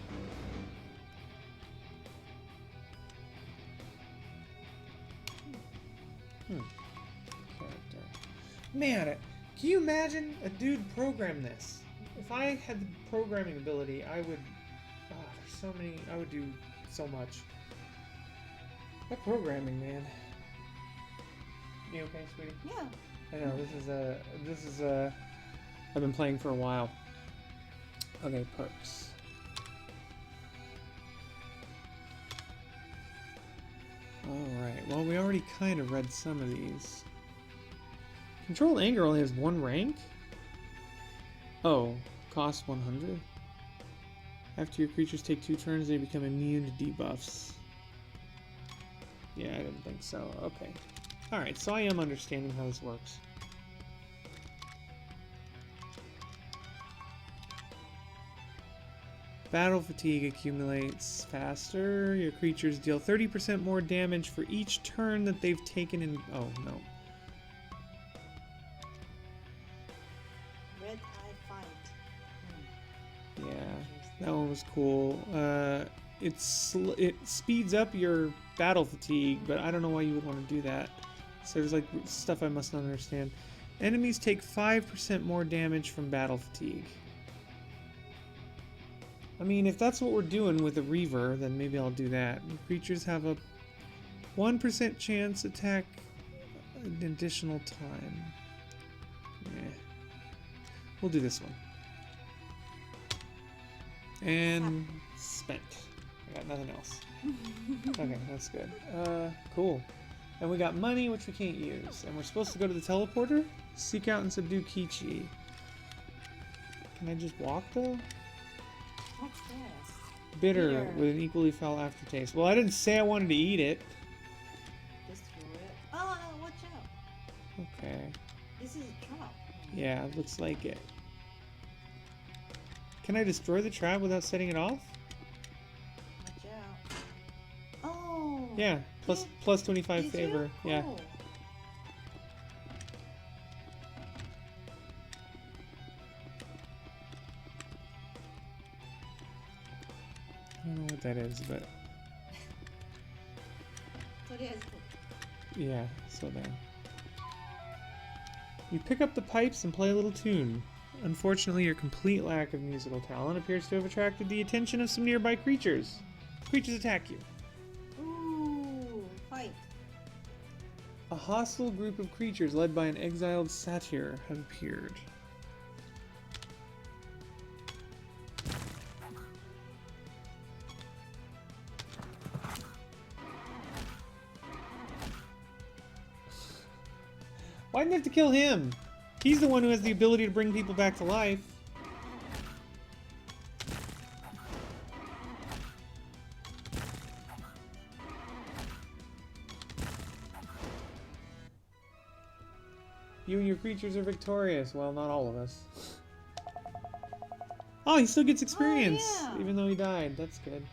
Character. Man, can you imagine a dude program this? If I had the programming ability, I would. There's so many. I would do so much. That programming, man. You okay, sweetie? Yeah. I know this is I've been playing for a while. Okay, perks. Alright, well we already kind of read some of these. Control Anger only has 1 rank? Oh, cost 100? After your creatures take 2 turns, they become immune to debuffs. Yeah, I didn't think so. Okay. Alright, so I am understanding how this works. Battle fatigue accumulates faster. Your creatures deal 30% more damage for each turn that they've taken in... Oh, no. Red Eye Fight. Yeah, that one was cool. It speeds up your battle fatigue, but I don't know why you would want to do that. So there's like stuff I must not understand. Enemies take 5% more damage from battle fatigue. I mean, if that's what we're doing with a Reaver, then maybe I'll do that. Creatures have a 1% chance attack an additional time. Yeah. We'll do this one. And spent. I got nothing else. Okay, that's good. Cool. And we got money, which we can't use. And we're supposed to go to the teleporter? Seek out and subdue Kichi. Can I just walk, though? What's this? Bitter with an equally foul aftertaste. Well, I didn't say I wanted to eat it. Destroy it. Oh, watch out. Okay. This is a trap. Yeah, it looks like it. Can I destroy the trap without setting it off? Watch out. Oh. Yeah, plus 25 favor. Cool. Yeah. I don't know what that is, but yeah, so there. You pick up the pipes and play a little tune. Unfortunately, your complete lack of musical talent appears to have attracted the attention of some nearby creatures. Creatures attack you. Ooh, fight. A hostile group of creatures led by an exiled satyr have appeared. Why didn't you have to kill him? He's the one who has the ability to bring people back to life. You and your creatures are victorious. Well, not all of us. Oh, he still gets experience, yeah. even though he died. That's good.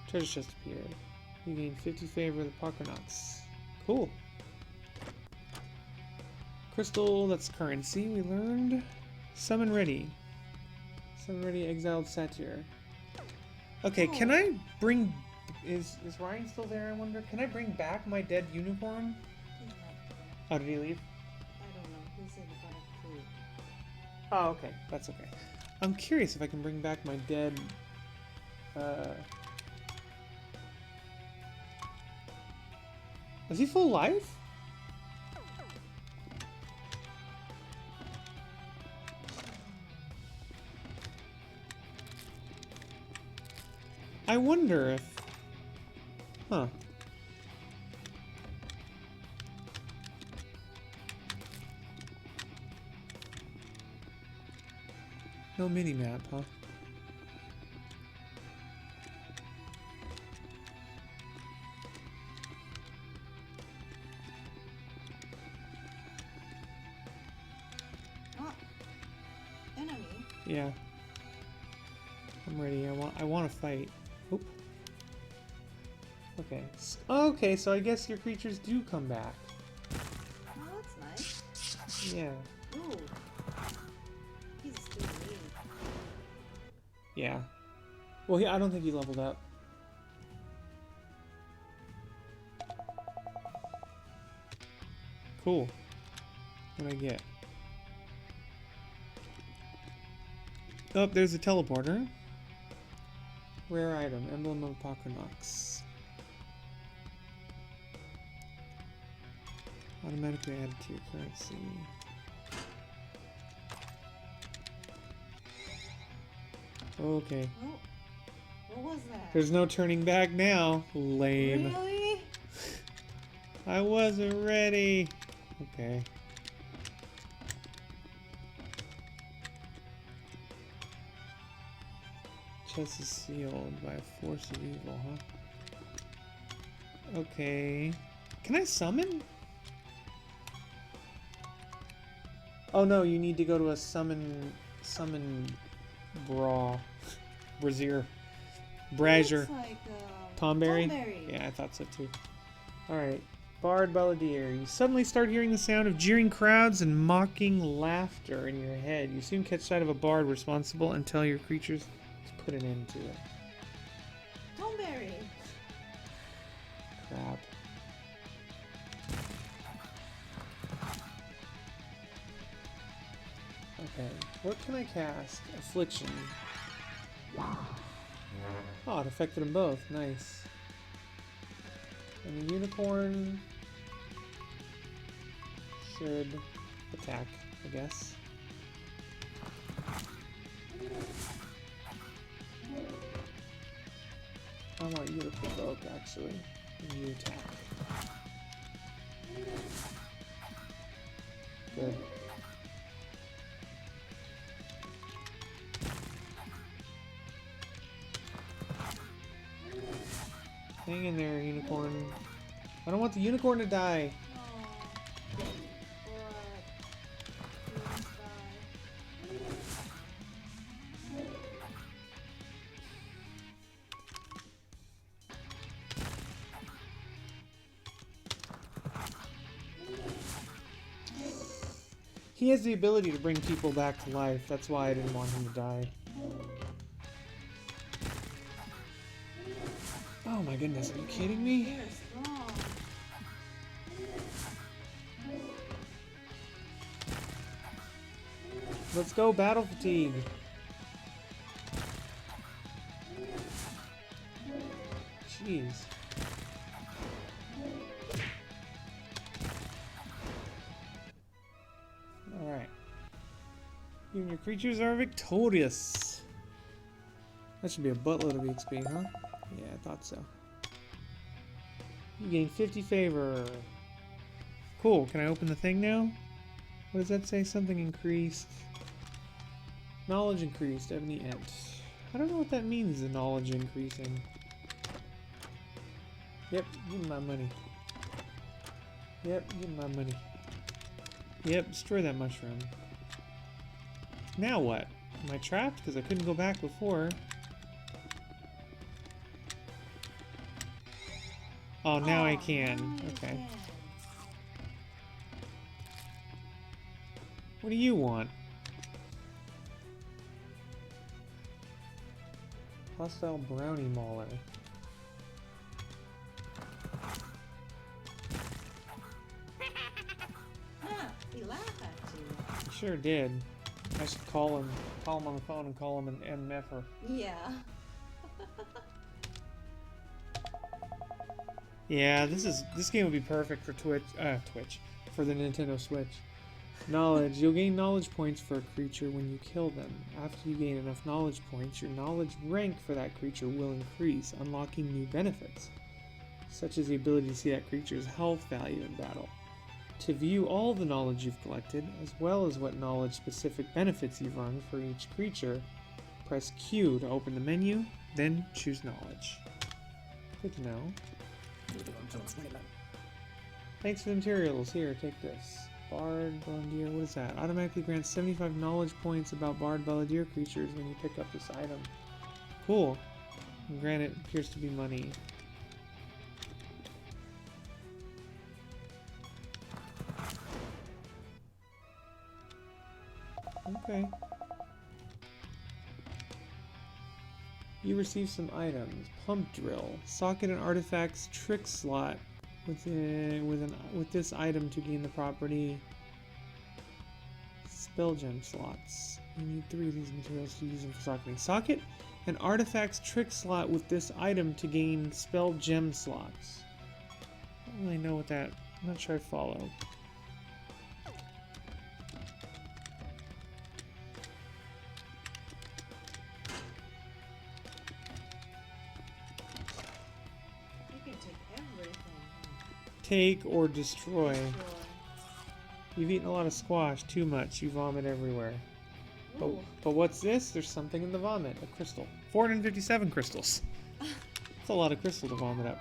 Treasure chest appeared. You gain 50 favor with the Parkonauts. Cool. Crystal, that's currency, we learned. Summon ready. Summon ready, exiled satyr. Okay, can I bring... Is Ryan still there, I wonder? Can I bring back my dead unicorn? Oh, did he leave? I don't know. He said about food. Oh, okay. That's okay. I'm curious if I can bring back my dead... Is he full life? I wonder if... Huh. No mini-map, huh? Oh, enemy. Yeah. I'm ready. I want to fight. Oop. Okay. Okay, so I guess your creatures do come back. Oh, that's nice. Yeah. Ooh. He's still weak. Yeah. Well, I don't think he leveled up. Cool. What do I get? Oh, there's a teleporter. Rare item, Emblem of Apocalypse. Automatically added to your currency. Okay. Oh, what was that? There's no turning back now. Lame. Really? I wasn't ready. Okay. Chest is sealed by a force of evil, huh? Okay. Can I summon? Oh no, you need to go to a summon Brazier. Brazier. Looks like, Tomberry? Tomberry. Yeah, I thought so too. Alright. Bard Balladeer. You suddenly start hearing the sound of jeering crowds and mocking laughter in your head. You soon catch sight of a bard responsible and tell your creatures to put an end to it. Tomberry. Crap. Okay, what can I cast? Affliction. Oh, it affected them both. Nice. And the unicorn should attack, I guess. I want you to provoke, actually. And you attack. Good. Hang in there, unicorn. I don't want the unicorn to die. He has the ability to bring people back to life. That's why I didn't want him to die. Oh my goodness, are you kidding me? They're strong. Let's go, battle fatigue. Jeez. Alright. You and your creatures are victorious. That should be a buttload of XP, huh? Yeah, I thought so. You gain 50 favor. Cool, can I open the thing now? What does that say? Something increased. Knowledge increased, Ebony Ent. I don't know what that means, the knowledge increasing. Yep, give me my money. Yep, give me my money. Yep, destroy that mushroom. Now what? Am I trapped? Because I couldn't go back before. Oh, now I can. Now you Okay. can. What do you want? Hostile brownie mauler. Huh, he laughed at you. Sure did. I should call him on the phone and call him an MFer. Yeah. Yeah, this game would be perfect for Twitch, for the Nintendo Switch. Knowledge. You'll gain knowledge points for a creature when you kill them. After you gain enough knowledge points, your knowledge rank for that creature will increase, unlocking new benefits, such as the ability to see that creature's health value in battle. To view all the knowledge you've collected, as well as what knowledge-specific benefits you've earned for each creature, press Q to open the menu, then choose knowledge. Good to know. Thanks for the materials. Here, take this. Bard Balladeer, what is that? Automatically grants 75 knowledge points about Bard Balladeer creatures when you pick up this item. Cool. And granted, appears to be money. Okay. You receive some items. Pump drill. Socket and artifacts trick slot with this item to gain the property spell gem slots. You need 3 of these materials to use them for socketing. Socket and artifacts trick slot with this item to gain spell gem slots. I don't really know what that. I'm not sure I follow. Take or destroy. You've eaten a lot of squash, too much. You vomit everywhere. But what's this? There's something in the vomit. A crystal. 457 crystals. That's a lot of crystal to vomit up.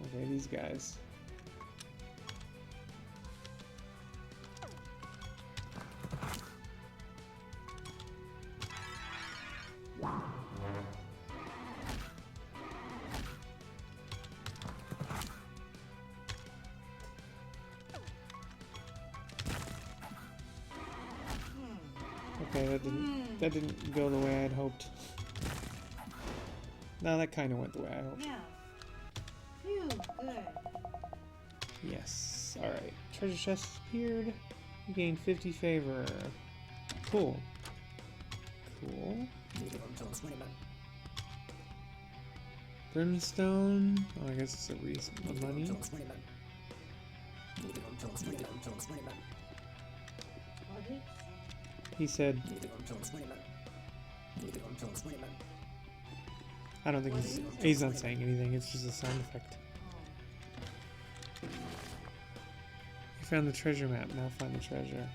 Okay, these guys. Okay, that didn't go the way I'd hoped. No, that kind of went the way I hoped. Yeah. Phew, good. Yes. All right. Treasure chest appeared. You gained 50 favor. Cool. Cool. Brimstone. Oh, I guess it's a reason. Money. He said. I don't think he's not saying anything. It's just a sound effect. You found the treasure map. Now find the treasure.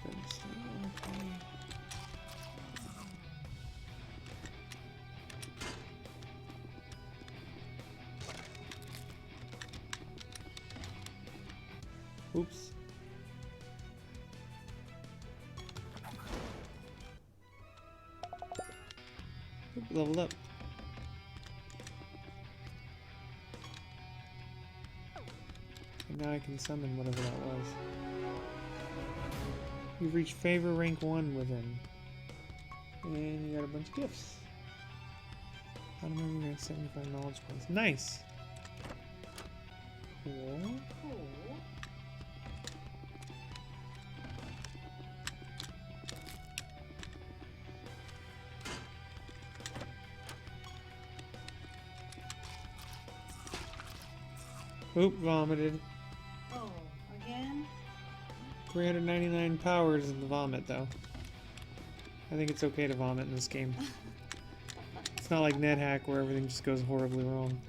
Okay. Oops. Oop, leveled up. And now I can summon whatever that was. You've reached favor rank 1 with him. And you got a bunch of gifts. I don't know, you got 75 knowledge points. Nice! Cool. Oop, vomited. Oh, again? 399 powers in the vomit, though. I think it's okay to vomit in this game. It's not like NetHack where everything just goes horribly wrong.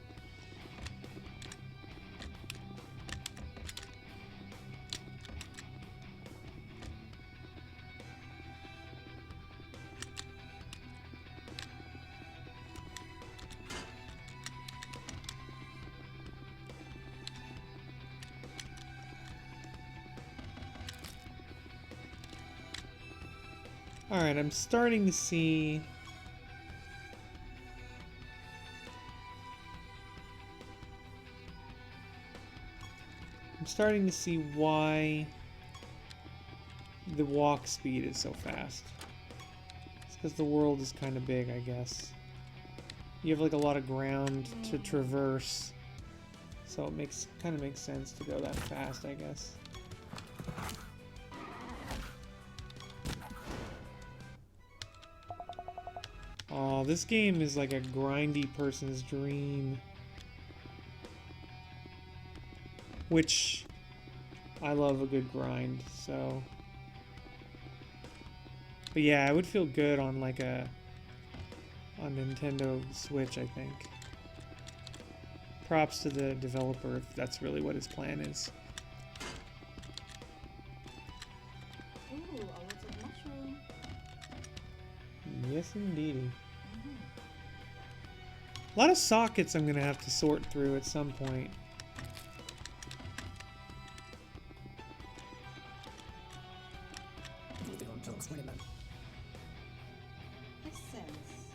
Alright, I'm starting to see... why the walk speed is so fast. It's because the world is kind of big, I guess. You have like a lot of ground to traverse, so it kind of makes sense to go that fast, I guess. Oh, this game is like a grindy person's dream. Which, I love a good grind, so... But yeah, it would feel good on like on Nintendo Switch, I think. Props to the developer if that's really what his plan is. Ooh, a little mushroom. Yes, indeedy. A lot of sockets I'm gonna have to sort through at some point. Essence.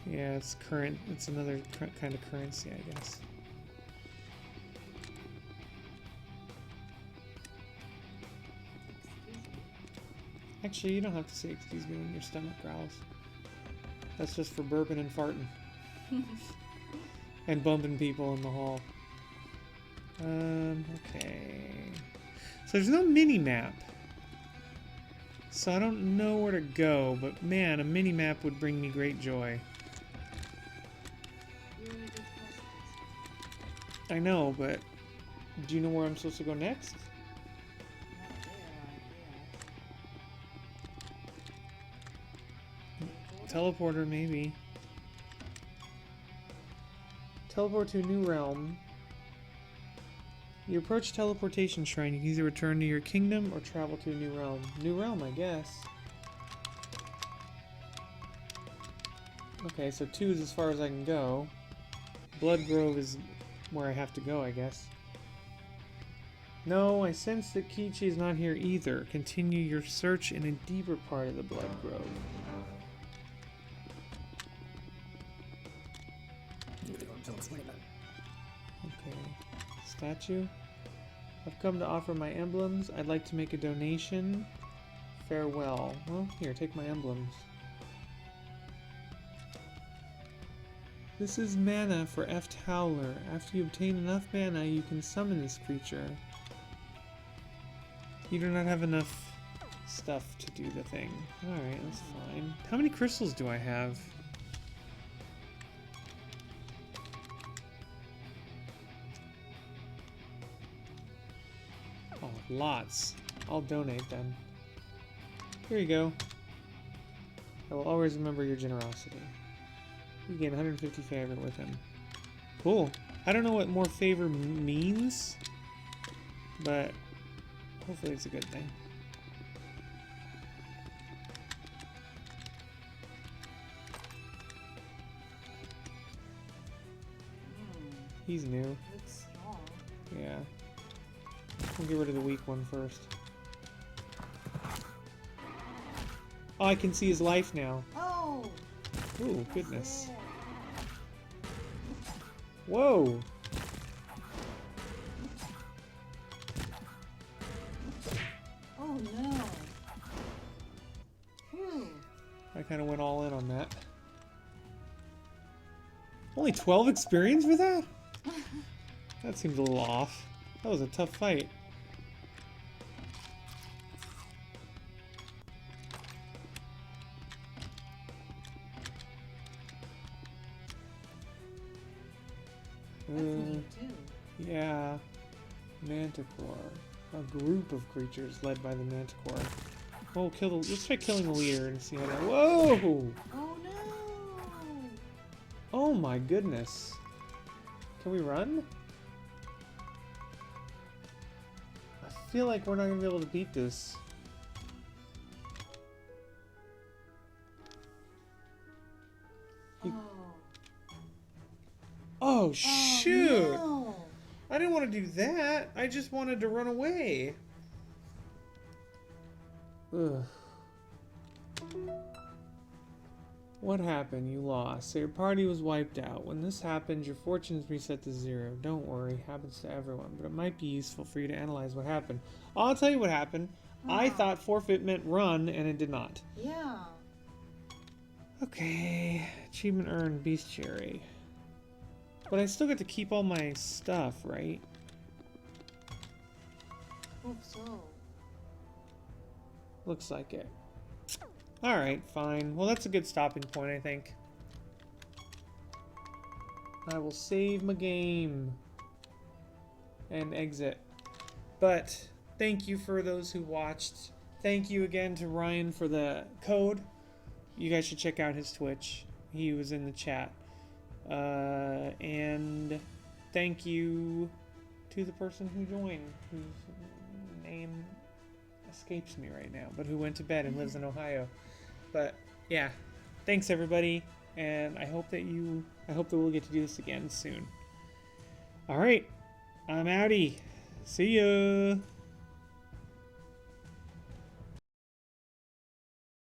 Yeah, it's current. It's another kind of currency, I guess. Actually, you don't have to say excuse me when your stomach growls. That's just for burping and farting. And bumping people in the hall. Okay. So there's no mini-map. So I don't know where to go, but man, a mini-map would bring me great joy. I know, but do you know where I'm supposed to go next? Teleporter, maybe. Teleport to a new realm. You approach teleportation shrine. You can either return to your kingdom or travel to a new realm. New realm, I guess. Okay, so 2 is as far as I can go. Blood Grove is where I have to go, I guess. No, I sense that Kichi is not here either. Continue your search in a deeper part of the Blood Grove. Okay. Statue. I've come to offer my emblems. I'd like to make a donation. Farewell. Well, here, take my emblems. This is mana for Eft Howler. After you obtain enough mana, you can summon this creature. You do not have enough stuff to do the thing. Alright, that's fine. How many crystals do I have? Oh, lots. I'll donate them. Here you go. I will always remember your generosity. You gain 150 favor with him. Cool. I don't know what more favor means, but hopefully it's a good thing. He's new. Looks strong. Yeah. We'll get rid of the weak one first. Oh, I can see his life now. Oh! Ooh, goodness. Whoa! Oh no! Phew! I kind of went all in on that. Only 12 experience for that? That seems a little off. That was a tough fight. That's neat too. Yeah. Manticore. A group of creatures led by the Manticore. Oh, let's try killing the leader and see how that. Whoa! Oh no! Oh my goodness. Can we run? I feel like we're not gonna be able to beat this. Oh. Oh shoot! No. I didn't want to do that. I just wanted to run away. Ugh. What happened? You lost. So your party was wiped out. When this happens, your fortunes reset to 0. Don't worry, happens to everyone, but it might be useful for you to analyze what happened. I'll tell you what happened. I thought forfeit meant run, and it did not. Yeah. Okay, achievement earned, bestiary. But I still get to keep all my stuff, right? Hope so. Looks like it. Alright, fine. Well, that's a good stopping point, I think. I will save my game. And exit. But, thank you for those who watched. Thank you again to Ryan for the code. You guys should check out his Twitch. He was in the chat. And thank you to the person who joined, whose name escapes me right now, but who went to bed and lives in Ohio. But yeah, thanks everybody, and I hope that we'll get to do this again soon. All right, I'm outie. See ya.